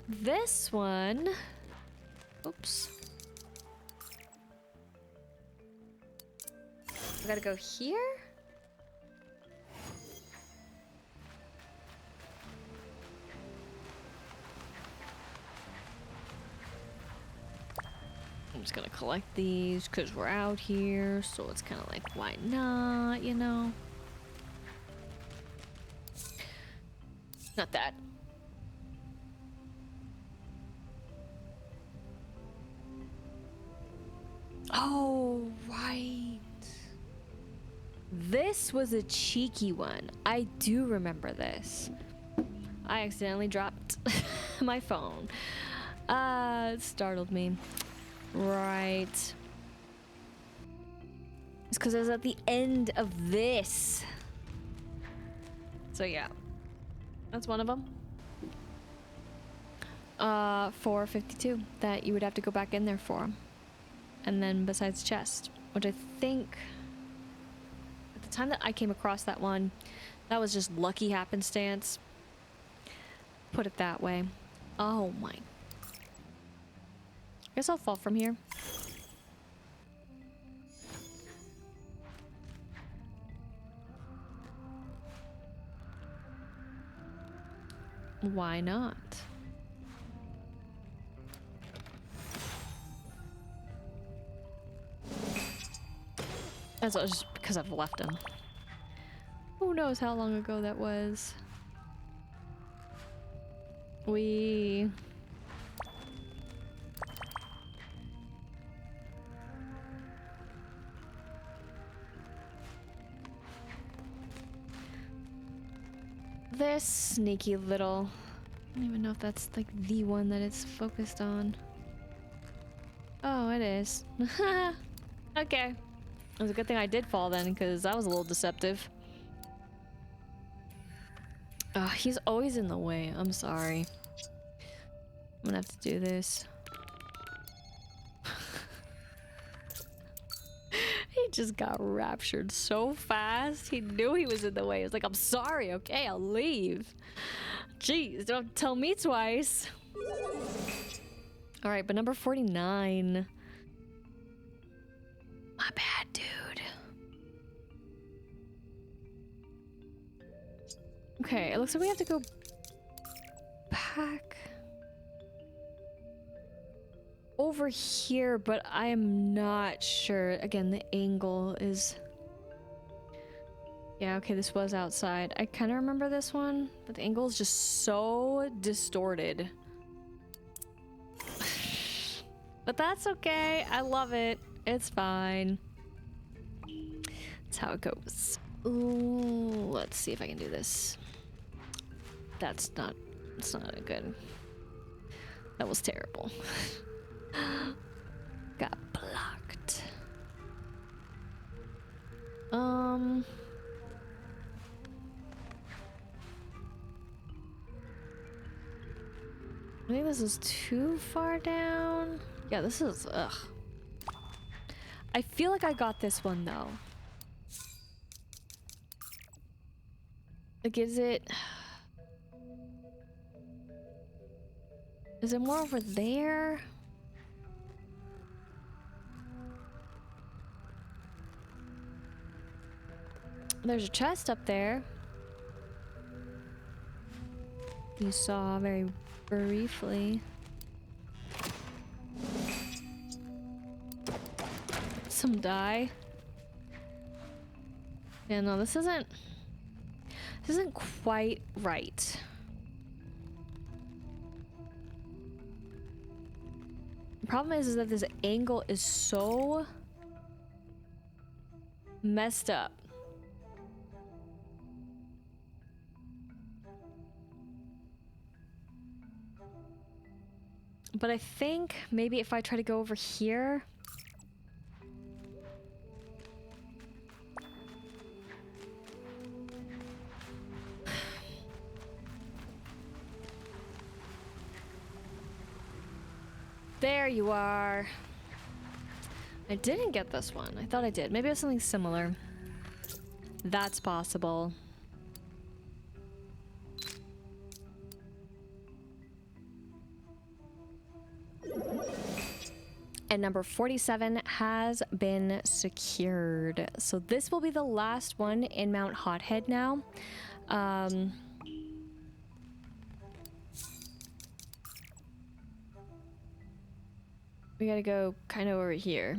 A: This one, oops, I gotta go here. I'm just gonna collect these because we're out here, so it's kind of like, why not, you know? Not that. Oh, right. This was a cheeky one. I do remember this. I accidentally dropped my phone. It startled me. Right. It's because I was at the end of this. So yeah. That's one of them. 452 that you would have to go back in there for. And then besides chest, which I think at the time that I came across that one, that was just lucky happenstance. Put it that way. Oh my. I guess I'll fall from here. Why not? That's just because I've left him. Who knows how long ago that was? This sneaky little... I don't even know if that's like the one that it's focused on. Oh, it is. Okay. It was a good thing I did fall then, because that was a little deceptive. He's always in the way. I'm sorry. I'm gonna have to do this. He just got raptured so fast. He knew he was in the way. He was like, I'm sorry, okay, I'll leave. Jeez, don't tell me twice. All right, but number 49. My bad, dude. Okay, it looks like we have to go back over here, but I am not sure. Again, the angle is... Yeah, okay, this was outside. I kind of remember this one, but the angle is just so distorted. But that's okay. I love it. It's fine. That's how it goes. Ooh, let's see if I can do this. It's not a good. That was terrible. Got blocked. I think this is too far down. Yeah, this is, ugh. I feel like I got this one though. Like, is it more over there? There's a chest up there. You saw very briefly. Some dye. Yeah, no, this isn't quite right. The problem is that this angle is so messed up. But I think maybe if I try to go over here. There you are. I didn't get this one. I thought I did. Maybe it was something similar. That's possible. And number 47 has been secured. So this will be the last one in Mount Hothead now. We gotta go kind of over here.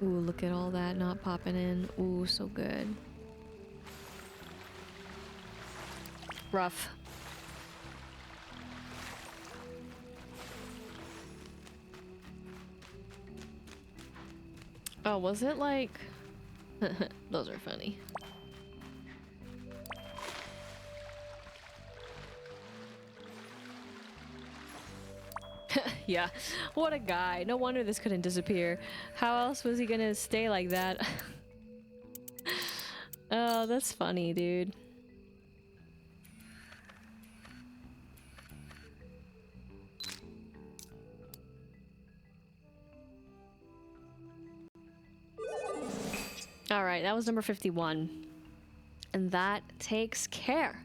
A: Ooh, look at all that not popping in. Ooh, so good. Rough. Oh, was it like... Those are funny. Yeah, what a guy. No wonder this couldn't disappear. How else was he gonna stay like that? Oh, that's funny, dude. All right, that was number 51. And that takes care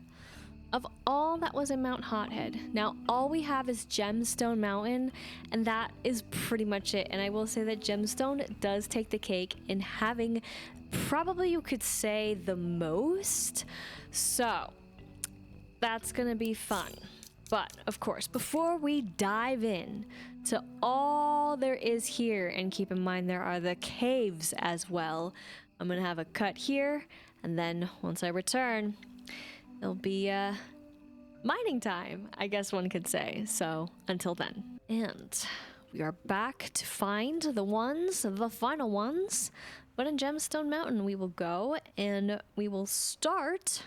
A: of all that was in Mount Hothead. Now, all we have is Gemstone Mountain, and that is pretty much it. And I will say that Gemstone does take the cake in having probably, you could say, the most. So, that's gonna be fun. But, of course, before we dive in to all there is here, and keep in mind there are the caves as well, I'm gonna have a cut here, and then once I return, it'll be mining time, I guess one could say. So until then. And we are back to find the final ones. But in Gemstone Mountain we will go and we will start.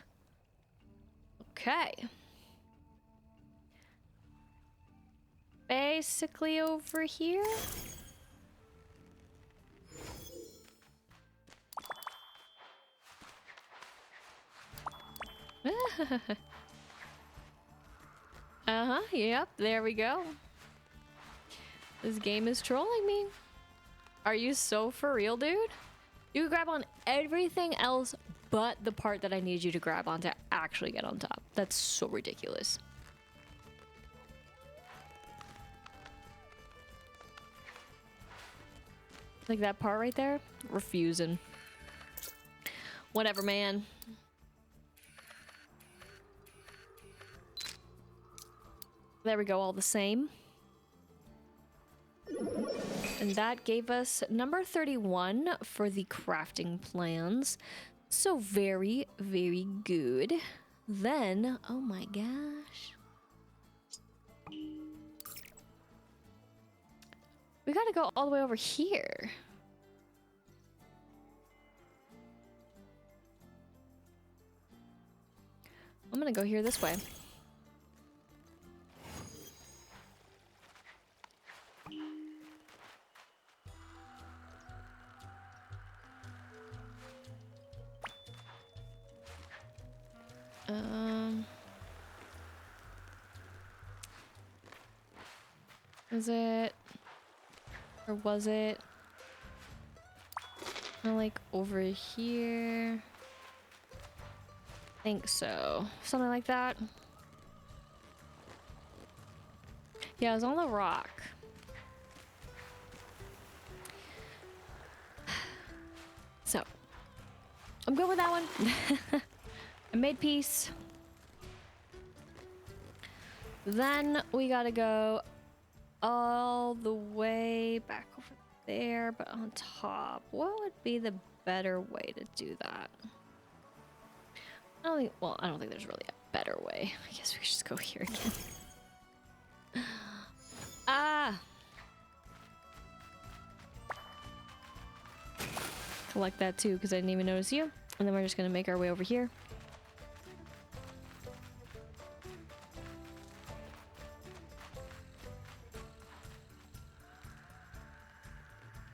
A: Okay. Basically over here. Uh-huh, yep, there we go. This game is trolling me. Are you so for real, dude? You can grab on everything else but the part that I need you to grab on to actually get on top. That's so ridiculous. Like that part right there? Refusing. Whatever, man. There we go, all the same. And that gave us number 31 for the crafting plans. So very, very good. Then, oh my gosh. We gotta go all the way over here. I'm gonna go here this way. Is it? Or was it? Kinda like over here. I think so. Something like that. Yeah, it was on the rock. So, I'm good with that one. I made peace. Then we gotta go all the way back over there, but on top. What would be the better way to do that? I don't think, well, I don't think there's really a better way. I guess we should just go here again. Ah! Collect that too, because I didn't even notice you. And then we're just gonna make our way over here.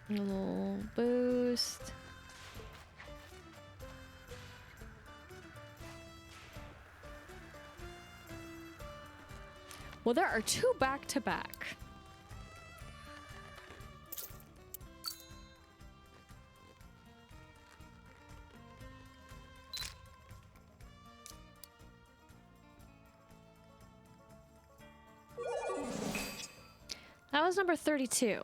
A: A little boost. Well, there are two back to back. That was number 32.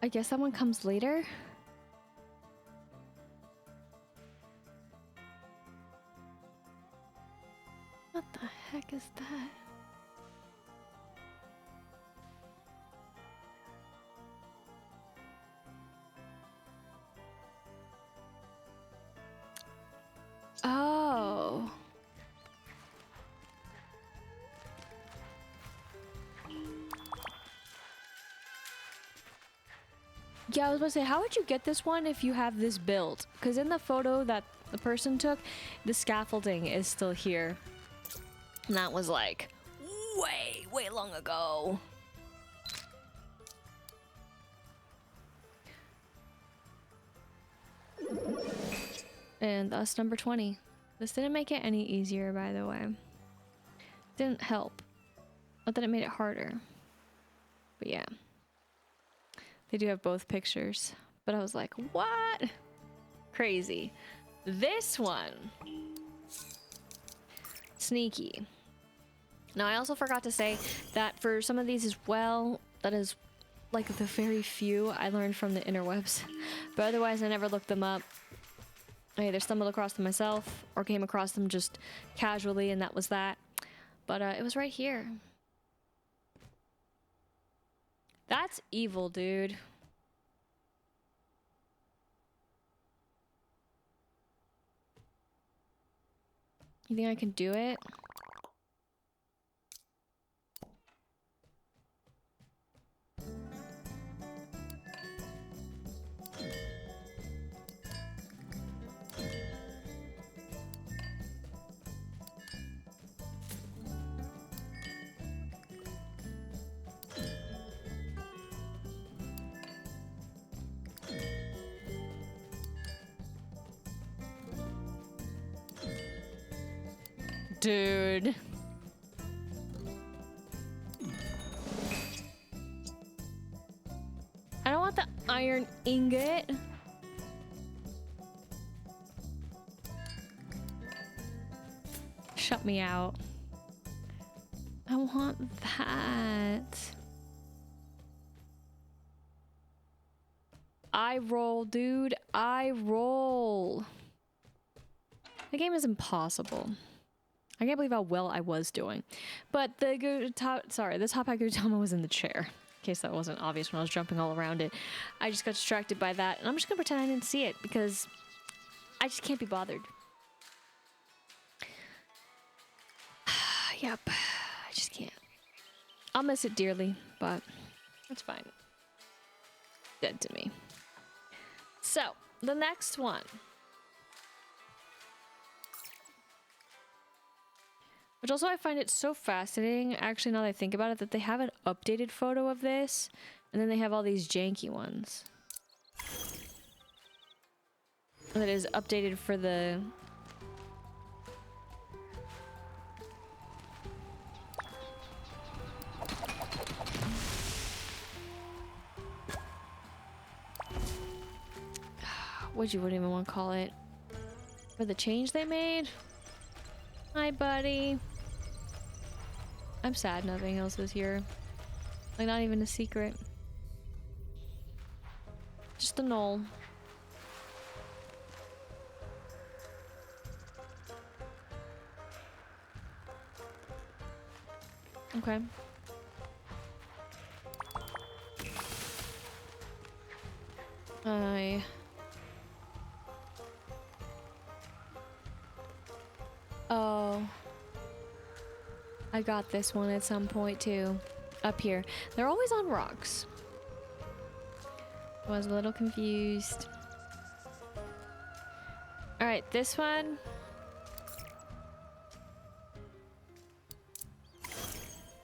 A: I guess that one comes later. What the heck is that? Oh. Yeah, I was about to say, how would you get this one if you have this built? Because in the photo that the person took, the scaffolding is still here. And that was like way, way long ago. And thus number 20. This didn't make it any easier, by the way. Didn't help. Not that it made it harder. But yeah. They do have both pictures. But I was like, what? Crazy. This one. Sneaky. Now, I also forgot to say that for some of these as well, that is like the very few I learned from the interwebs. But otherwise, I never looked them up. I either stumbled across them myself or came across them just casually, and that was that. But it was right here. That's evil, dude. You think I can do it? dude. I don't want the iron ingot. Shut me out. I want that. I roll, dude. I roll. The game is impossible. I can't believe how well I was doing. But the Tophat Gudetama was in the chair. In case that wasn't obvious when I was jumping all around it. I just got distracted by that. And I'm just gonna pretend I didn't see it because I just can't be bothered. Yep. I just can't. I'll miss it dearly, but it's fine. Dead to me. So, the next one. Which also I find it so fascinating, actually, now that I think about it, that they have an updated photo of this, and then they have all these janky ones. That is updated for the... What you wouldn't even want to call it? For the change they made? Hi, buddy. I'm sad nothing else is here. Like, not even a secret. Just a knoll. Okay. Oh. I got this one at some point too. Up here. They're always on rocks. I was a little confused. Alright, this one.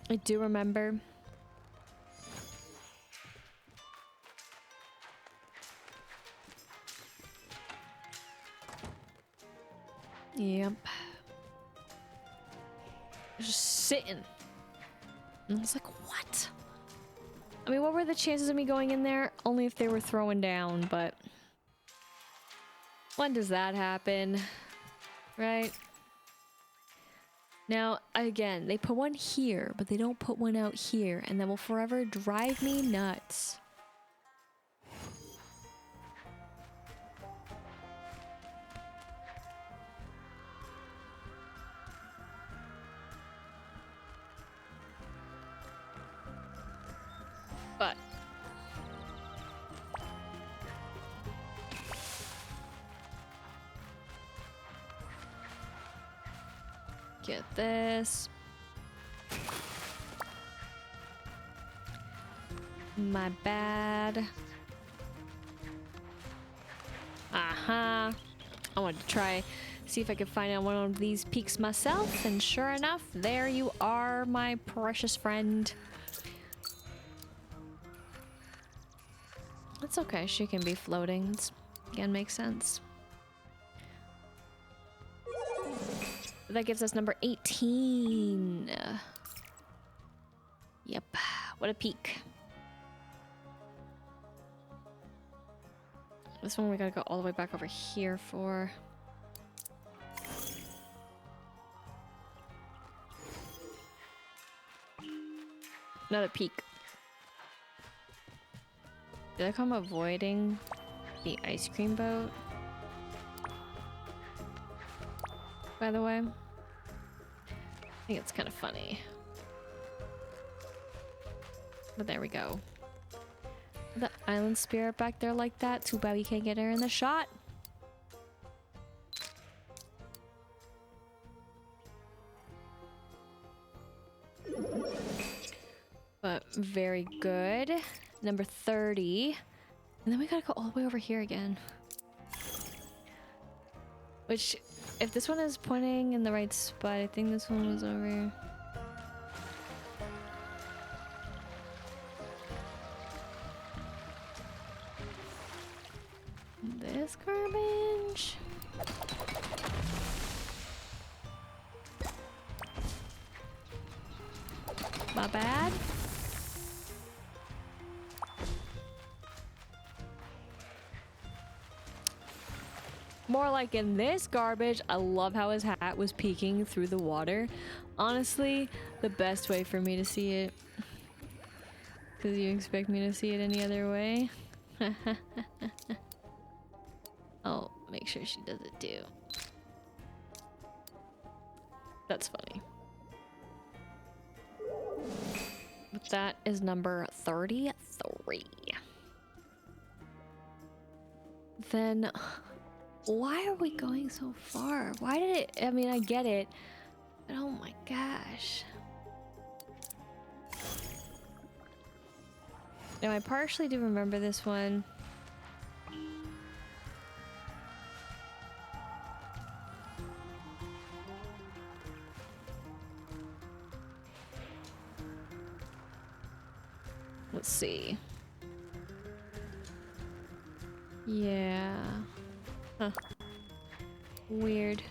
A: I do remember. Yep. Just sitting. And I was like, what? I mean, what were the chances of me going in there? Only if they were throwing down, but... when does that happen? Right? Now, again, they put one here, but they don't put one out here, and that will forever drive me nuts. But get this. My bad. Aha. I wanted to try, see if I could find out one of these peaks myself, and sure enough, there you are, my precious friend. It's okay, she can be floating. It's, again, makes sense. That gives us number 18. Yep, what a peak. This one we gotta go all the way back over here for. Another peak. Did I come avoiding the ice cream boat? By the way, I think it's kind of funny. But there we go. The island spirit back there like that. Too bad we can't get her in the shot. But very good. Number 30. And then we gotta go all the way over here again. Which, if this one is pointing in the right spot, I think this one was over. This garbage. not bad. More like in this garbage. I love how his hat was peeking through the water. Honestly, the best way for me to see it. Because you expect me to see it any other way? I'll make sure she does it too. That's funny. But that is number 33. Then why are we going so far? Why did it? I mean, I get it, but oh my gosh. Now, I partially do remember this one. Let's see. Yeah. Huh. Weird.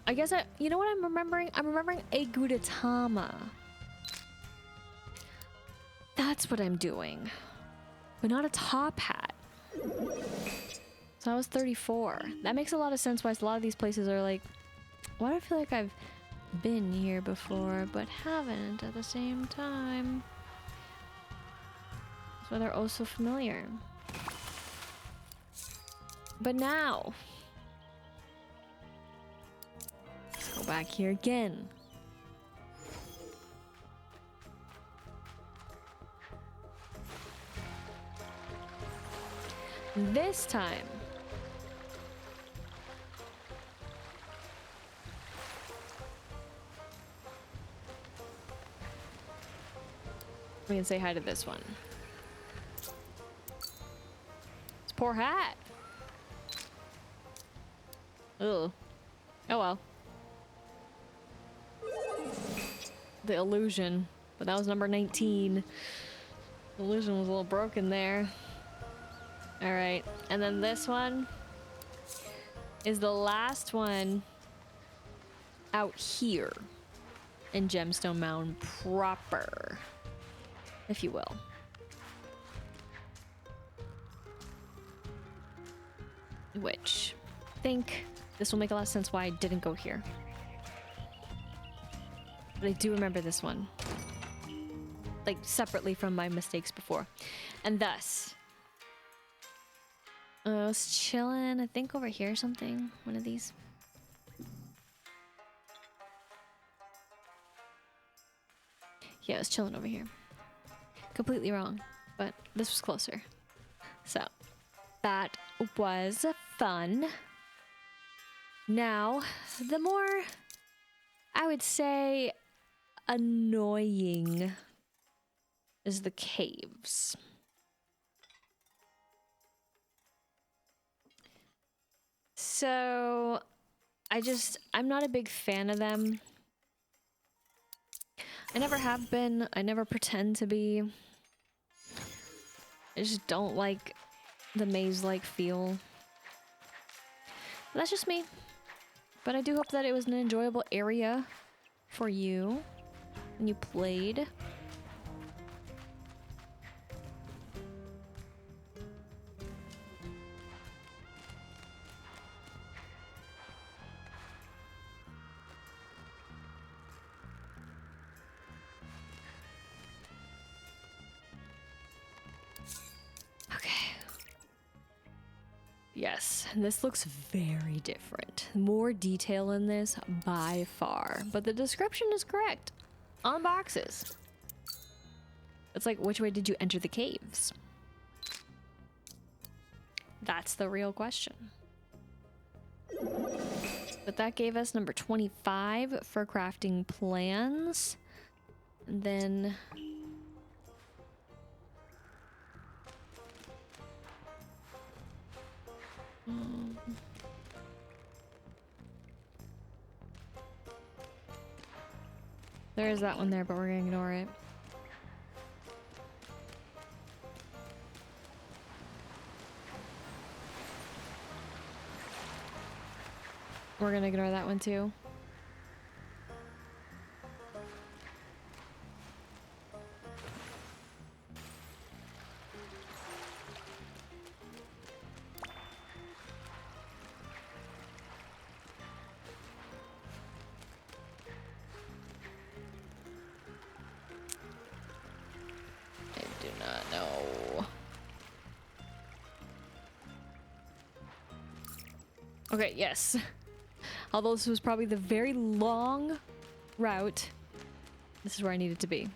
A: I guess you know what I'm remembering? I'm remembering a Gudetama. That's what I'm doing. But not a top hat. So I was 34. That makes a lot of sense why a lot of these places are like, why do I feel like I've been here before but haven't at the same time? That's why they're oh so familiar. But now, let's go back here again. This time, we can say hi to this one. It's poor hat. Ugh. Oh well. The illusion. But that was number 19. The illusion was a little broken there. Alright. And then this one is the last one out here in Gemstone Mountain proper, if you will. Which I think this will make a lot of sense why I didn't go here. But I do remember this one. Like, separately from my mistakes before. And thus, I was chilling, I think over here or something. One of these. Yeah, I was chilling over here. Completely wrong, but this was closer. So, that was fun. Now, the more, I would say, annoying is the caves. So, I'm not a big fan of them. I never have been. I never pretend to be. I just don't like the maze-like feel. That's just me. But I do hope that it was an enjoyable area for you when you played. Yes, and this looks very different. More detail in this by far, but the description is correct on boxes. It's like, which way did you enter the caves? That's the real question. But that gave us number 25 for crafting plans. And then there is that one there, but we're gonna ignore it. We're gonna ignore that one too. Okay, yes. Although this was probably the very long route, this is where I needed to be.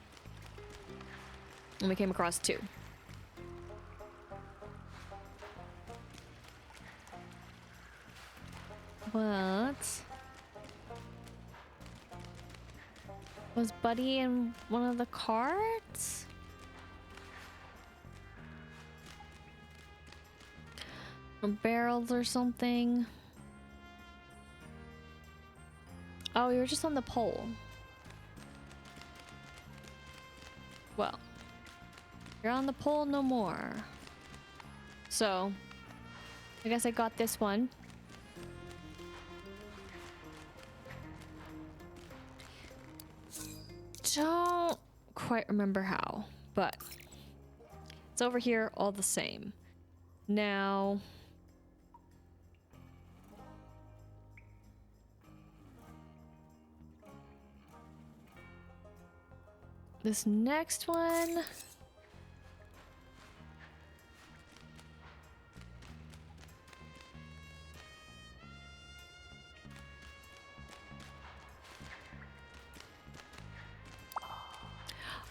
A: And we came across two. What? Was Buddy in one of the carts? Or barrels or something? Oh, you were just on the pole. Well, you're on the pole no more. So, I guess I got this one. Don't quite remember how, but it's over here all the same. Now, this next one.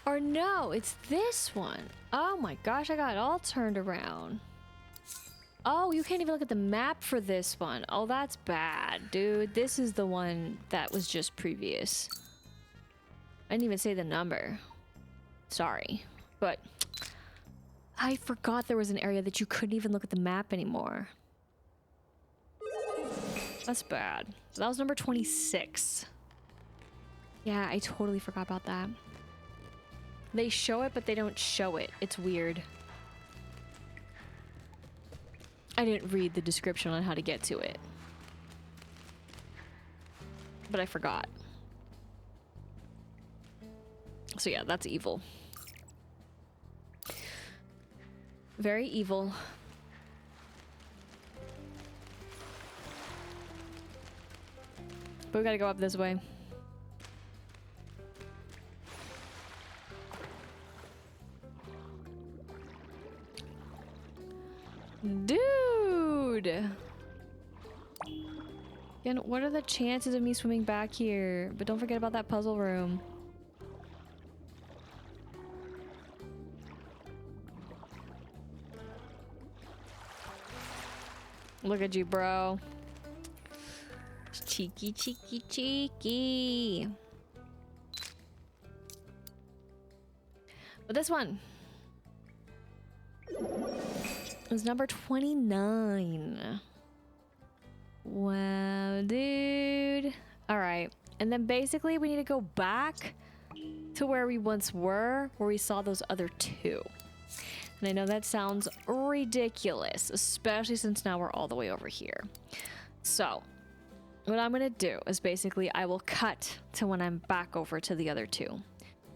A: Or no, it's this one. Oh my gosh, I got it all turned around. Oh, you can't even look at the map for this one. Oh, that's bad, dude. This is the one that was just previous. I didn't even say the number. Sorry, but I forgot there was an area that you couldn't even look at the map anymore. That's bad. So that was number 26. Yeah, I totally forgot about that. They show it, but they don't show it. It's weird. I didn't read the description on how to get to it. But I forgot. So yeah, that's evil. Very evil. But we gotta go up this way. Dude! Again, what are the chances of me swimming back here? But don't forget about that puzzle room. Look at you, bro. Cheeky, cheeky, cheeky. But this one is number 29. Wow, dude. All right. And then basically we need to go back to where we once were, where we saw those other two. And I know that sounds ridiculous, especially since now we're all the way over here. So what I'm going to do is basically I will cut to when I'm back over to the other two.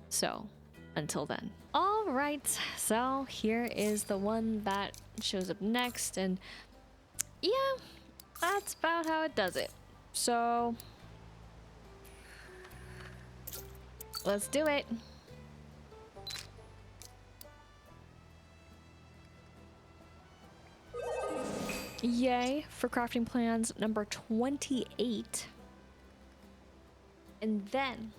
A: So until then. All right. So here is the one that shows up next. And yeah, that's about how it does it. So let's do it. Yay for crafting plans number 28. And then,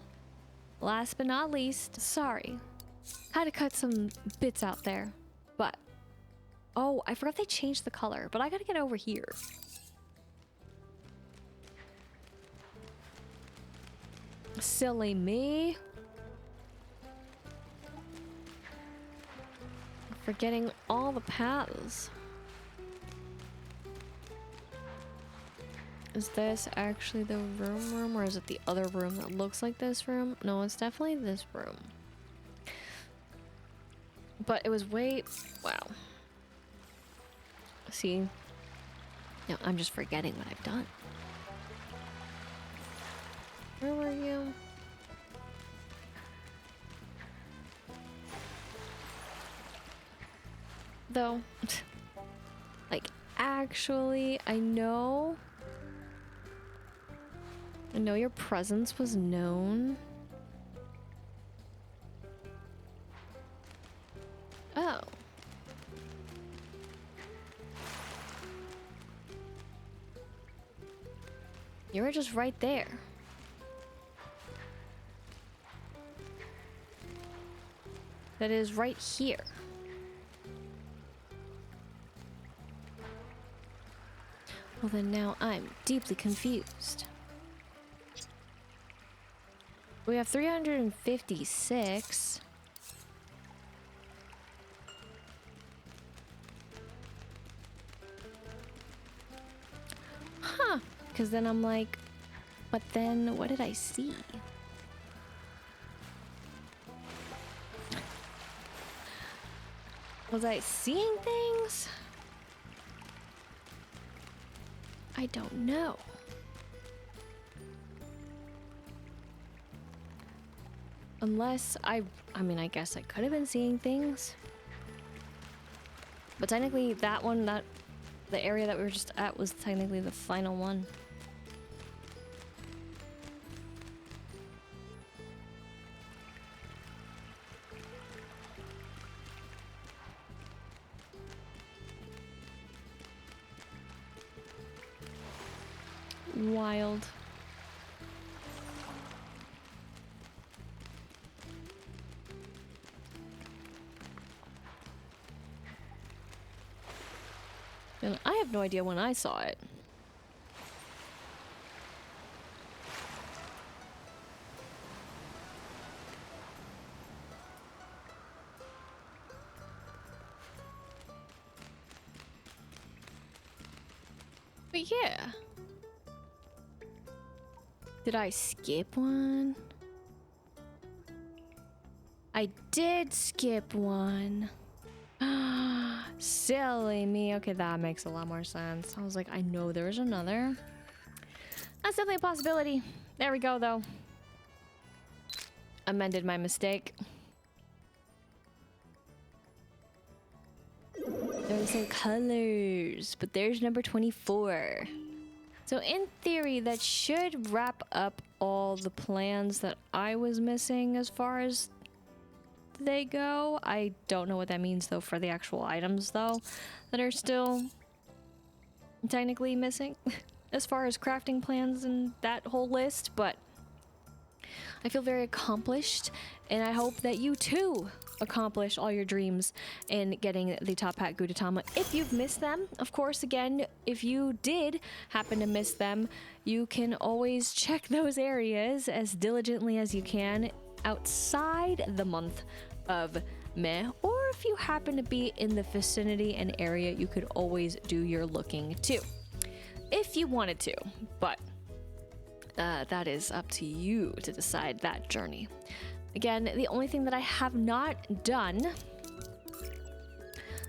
A: last but not least, sorry, had to cut some bits out there, but oh, I forgot they changed the color, but I gotta get over here. Silly me. Forgetting all the paths. Is this actually the room, or is it the other room that looks like this room? No, it's definitely this room. But it was way... Wow. See? No, I'm just forgetting what I've done. Where were you? Though, like, actually, I know your presence was known. Oh. You were just right there. That is right here. Well, then now I'm deeply confused. We have 356. Huh. Because then I'm like, but then what did I see? Was I seeing things? I don't know. Unless I mean, I guess I could have been seeing things. But technically that one, the area that we were just at was technically the final one. Wild. And I have no idea when I saw it. But yeah. Did I skip one? I did skip one. Silly me. Okay, that makes a lot more sense. I was like, I know there's another. That's definitely a possibility. There we go, though. Amended my mistake. They're the same colors, but there's number 24. So in theory, that should wrap up all the plans that I was missing as far as they go. I don't know what that means though for the actual items though that are still technically missing as far as crafting plans and that whole list, but I feel very accomplished and I hope that you too accomplish all your dreams in getting the Tophat Gudetama. If you've missed them, of course, again, if you did happen to miss them, you can always check those areas as diligently as you can outside the month of May, or if you happen to be in the vicinity and area, you could always do your looking too, if you wanted to, but that is up to you to decide that journey. Again, the only thing that I have not done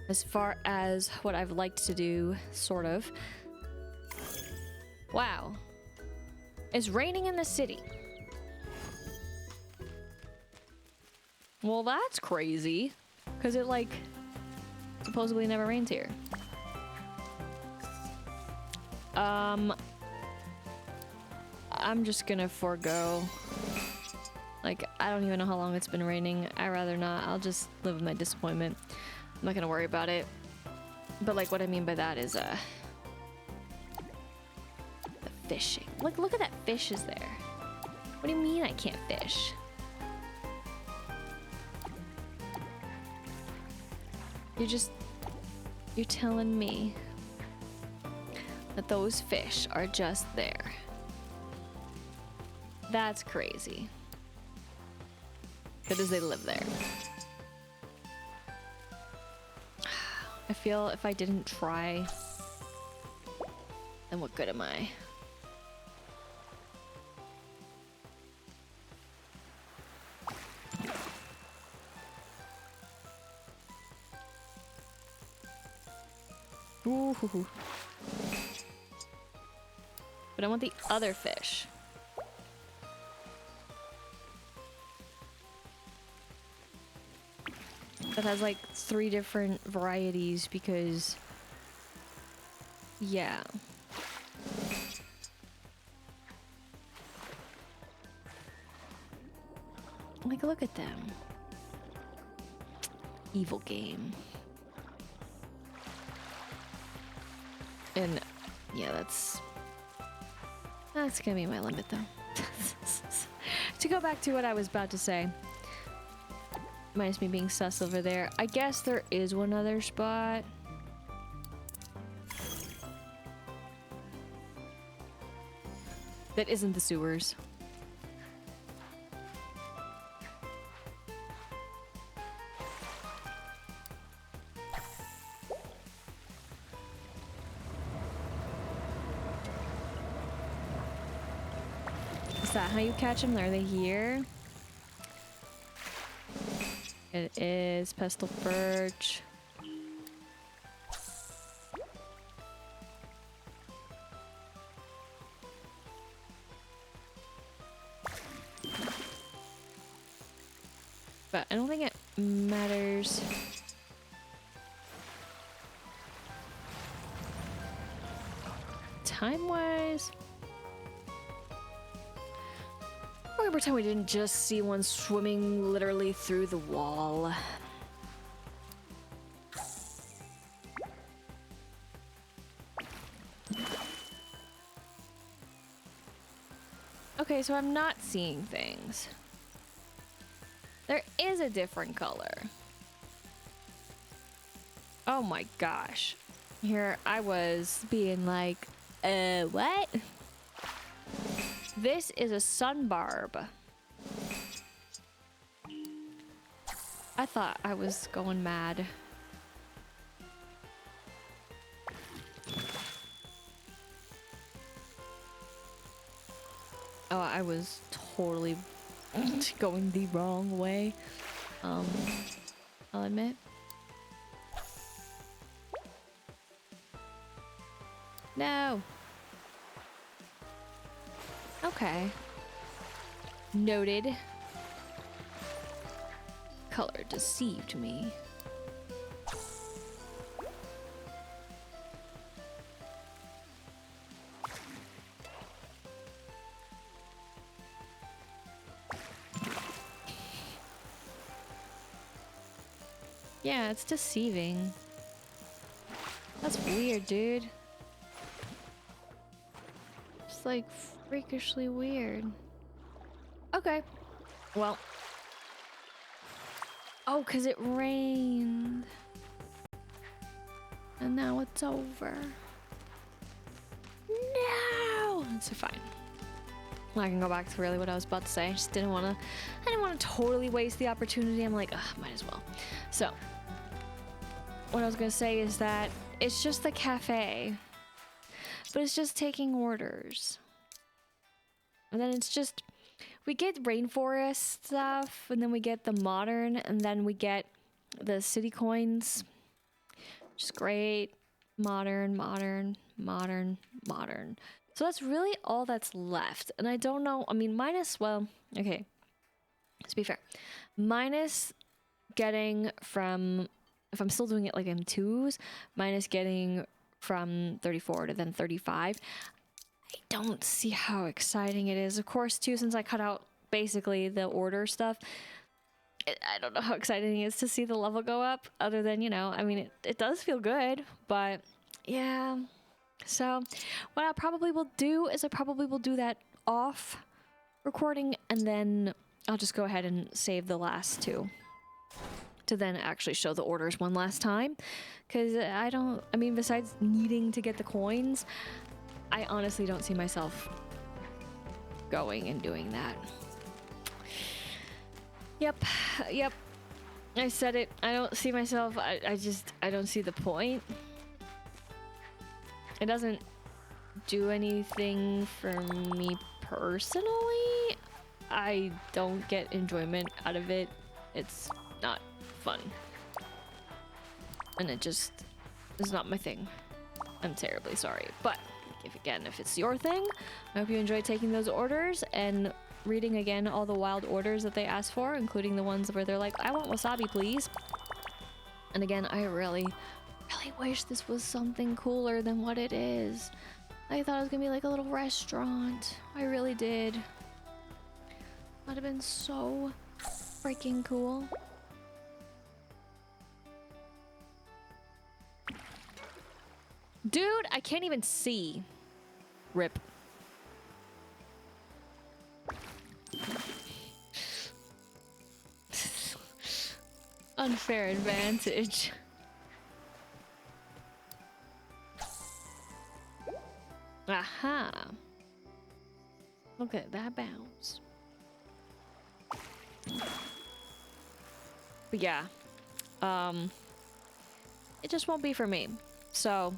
A: as far as what I've liked to do, sort of, wow, it's raining in the city. Well, that's crazy, because it, like, supposedly never rains here. I'm just gonna forego. Like, I don't even know how long it's been raining. I'd rather not. I'll just live with my disappointment. I'm not gonna worry about it. But, like, what I mean by that is, the fishing. Look at that fish is there. What do you mean I can't fish? You're telling me that those fish are just there. That's crazy. Because they live there. I feel if I didn't try, then what good am I? Ooh. But I want the other fish. That has like 3 different varieties because, yeah. Like, look at them. Evil game. And yeah, that's That's gonna be my limit, though. To go back to what I was about to say, minus me being sus over there, I guess there is one other spot. That isn't the sewers. Is that how you catch them? Are they here? It is pestle perch. But I don't think it matters. Time-wise, we're gonna pretend we didn't just see one swimming literally through the wall. Okay, so I'm not seeing things. There is a different color. Oh my gosh. Here I was being like, what? This is a sunbarb. I thought I was going mad. Oh, I was totally going the wrong way. I'll admit. No. Okay. Noted. Color deceived me. Yeah, it's deceiving. That's weird, dude. It's like freakishly weird. Okay. Well. Oh, 'cause it rained. And now it's over. No! It's fine. I can go back to really what I was about to say. I just didn't want to. I didn't want to totally waste the opportunity. I'm like, ugh, might as well. So, what I was gonna say is that it's just the cafe, but it's just taking orders. And then it's just, we get rainforest stuff, and then we get the modern, and then we get the city coins. Which is great. Modern, modern, modern, modern. So that's really all that's left. And I don't know, I mean, minus, well, okay. Let's be fair. Minus getting from, if I'm still doing it like in twos, minus getting from 34 to then 35. I don't see how exciting it is. Of course, too, since I cut out basically the order stuff, I don't know how exciting it is to see the level go up, other than, you know, I mean, it does feel good, but yeah. So what I probably will do is I probably will do that off recording, and then I'll just go ahead and save the last two to then actually show the orders one last time. Because I mean, besides needing to get the coins, I honestly don't see myself going and doing that. Yep. I said it. I don't see myself. I don't see the point. It doesn't do anything for me personally. I don't get enjoyment out of it. It's not fun. And it just is not my thing. I'm terribly sorry. But if it's your thing, I hope you enjoyed taking those orders and reading again all the wild orders that they asked for, including the ones where they're like, I want wasabi, please. And again, I really wish this was something cooler than what it is. I thought it was gonna be like a little restaurant. I really did. Would have been so freaking cool. Dude, I can't even see. Rip. unfair advantage. Aha. Look at that bounce. But yeah. It just won't be for me. So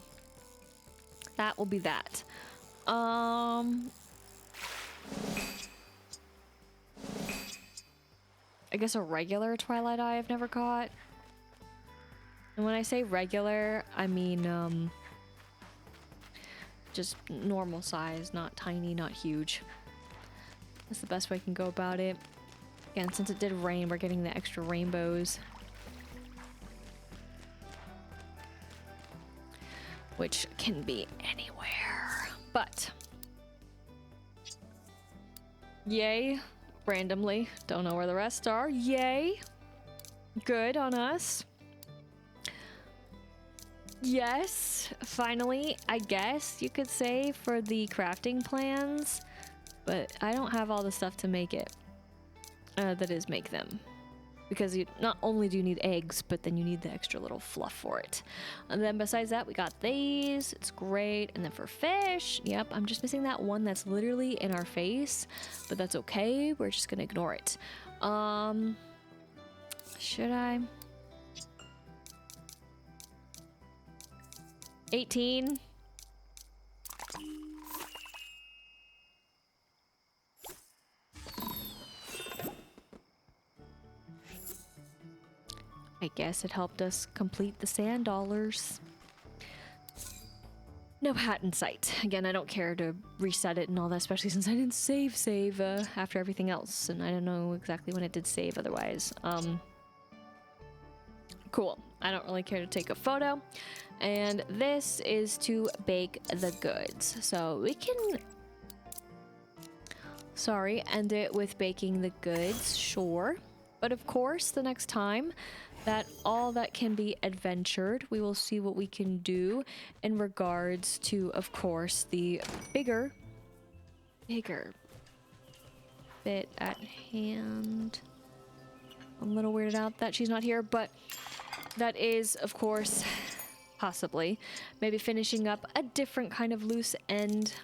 A: that will be that. I guess a regular Twilight Eye I've never caught. And when I say regular, I mean just normal size, not tiny, not huge. That's the best way I can go about it. Again, since it did rain, we're getting the extra rainbows. Which can be anywhere. But yay, randomly. Don't know where the rest are. Yay. Good on us. Yes, finally, I guess you could say, for the crafting plans. But I don't have all the stuff to make it. That is, make them. Because you not only do you need eggs, but then you need the extra little fluff for it. And then besides that, we got these. It's great. And then for fish, yep, I'm just missing that one that's literally in our face. But that's okay. We're just gonna ignore it. Should I? 18. I guess it helped us complete the sand dollars. No hat in sight. Again, I don't care to reset it and all that, especially since I didn't save after everything else, and I don't know exactly when it did save otherwise. Cool. I don't really care to take a photo. And this is to bake the goods. So we can... Sorry, end it with baking the goods, sure. But of course, the next time that all that can be adventured, we will see what we can do in regards to, of course, the bigger bit at hand. I'm a little weirded out that she's not here, but that is, of course, possibly maybe finishing up a different kind of loose end.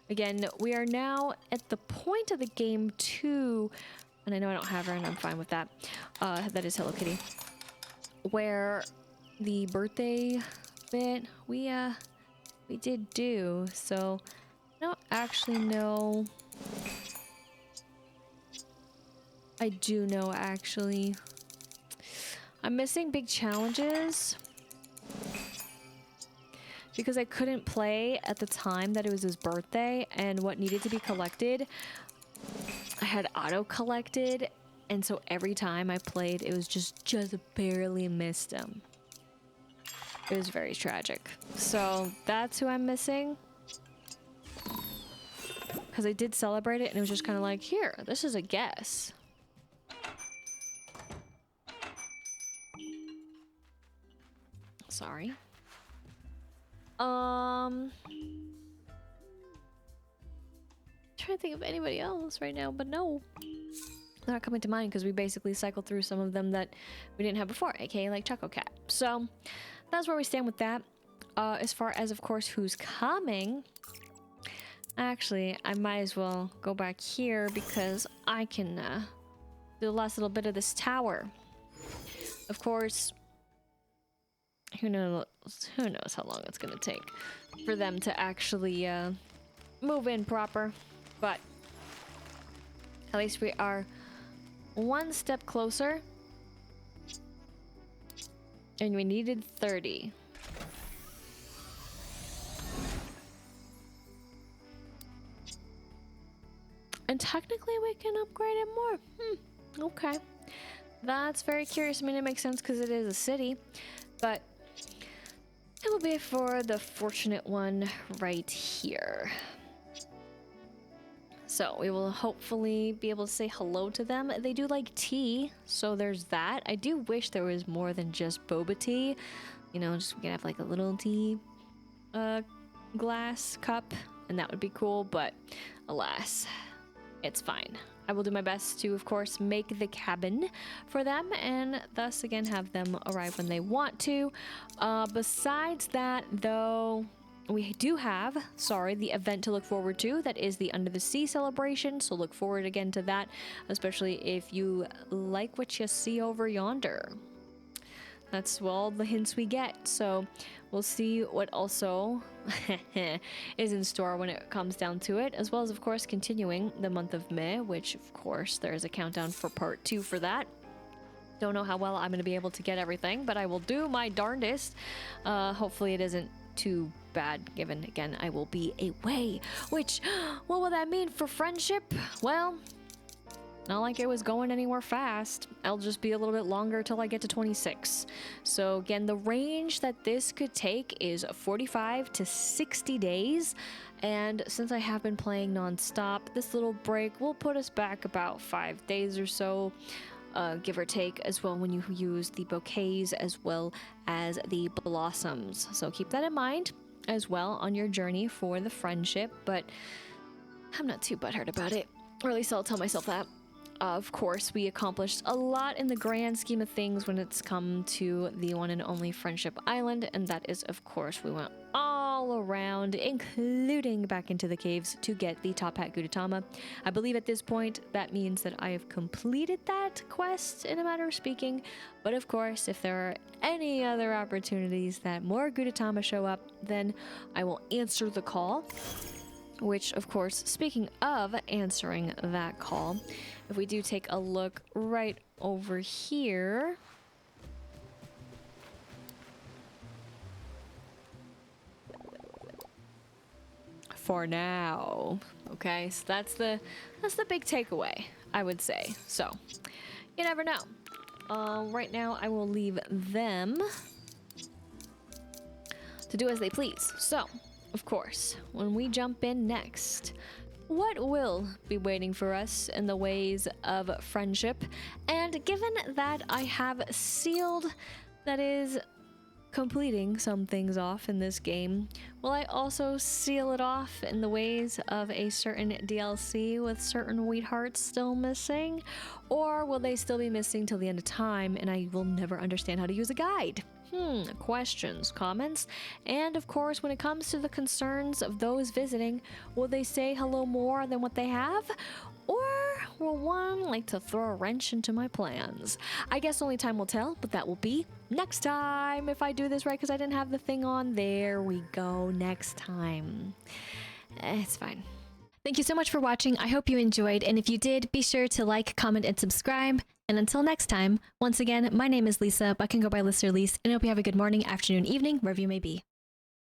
A: Again, we are now at the point of the game too, and I know I don't have her and I'm fine with that. That is Hello Kitty. Where the birthday bit we did do, so I don't actually know. I do know actually. I'm missing big challenges because I couldn't play at the time that it was his birthday, and what needed to be collected I had auto collected, and so every time I played it was just barely missed him. It was very tragic. So that's who I'm missing, because I did celebrate it and it was just kind of like, here, this is a guess. Sorry. Trying to think of anybody else right now, but no, they're not coming to mind because we basically cycled through some of them that we didn't have before, aka like Choco Cat. So that's where we stand with that. As far as, of course, who's coming, actually, I might as well go back here because I can do the last little bit of this tower. Of course, who knows how long it's gonna take for them to actually move in proper, but at least we are one step closer, and we needed 30. And technically we can upgrade it more. Okay, that's very curious. I mean, it makes sense because it is a city, but it will be for the fortunate one right here. So we will hopefully be able to say hello to them. They do like tea, so there's that. I do wish there was more than just boba tea. You know, just we can have like a little tea glass cup, and that would be cool, but alas, it's fine. I will do my best to, of course, make the cabin for them and thus again have them arrive when they want to. Besides that, though, we do have, the event to look forward to. That is the Under the Sea celebration. So look forward again to that, especially if you like what you see over yonder. That's all the hints we get. So we'll see what also is in store when it comes down to it, as well as, of course, continuing the month of May, which, of course, there's a countdown for part 2 for that. Don't know how well I'm going to be able to get everything, but I will do my darndest. Hopefully it isn't too bad, given, again, I will be away. Which, what will that mean for friendship? Well, not like it was going anywhere fast. I'll just be a little bit longer till I get to 26. So again, the range that this could take is 45 to 60 days. And since I have been playing non-stop, this little break will put us back about 5 days or so, give or take, as well, when you use the bouquets as well as the blossoms. So keep that in mind as well on your journey for the friendship, but I'm not too butthurt about it. Or at least I'll tell myself that. Of course, we accomplished a lot in the grand scheme of things when it's come to the one and only Friendship Island, and that is, of course, we went all around, including back into the caves to get the Tophat Gudetama. I believe at this point that means that I have completed that quest in a matter of speaking, but of course, if there are any other opportunities that more Gudetama show up, then I will answer the call. Which, of course, speaking of answering that call, if we do take a look right over here, for now, okay, so that's the big takeaway, I would say. So you never know. Right now I will leave them to do as they please. So of course, when we jump in next, what will be waiting for us in the ways of friendship? And given that I have sealed, that is, completing some things off in this game, will I also seal it off in the ways of a certain DLC with certain wheat hearts still missing? Or will they still be missing till the end of time and I will never understand how to use a guide? Questions, comments, and of course, when it comes to the concerns of those visiting, will they say hello more than what they have? Or will one like to throw a wrench into my plans? I guess only time will tell, but that will be next time if I do this right, because I didn't have the thing on. There we go, next time. It's fine. Thank you so much for watching. I hope you enjoyed, and if you did, be sure to like, comment, and subscribe. And until next time, once again, my name is Lisa, but I can go by Lister Lise, and I hope you have a good morning, afternoon, evening, wherever you may be.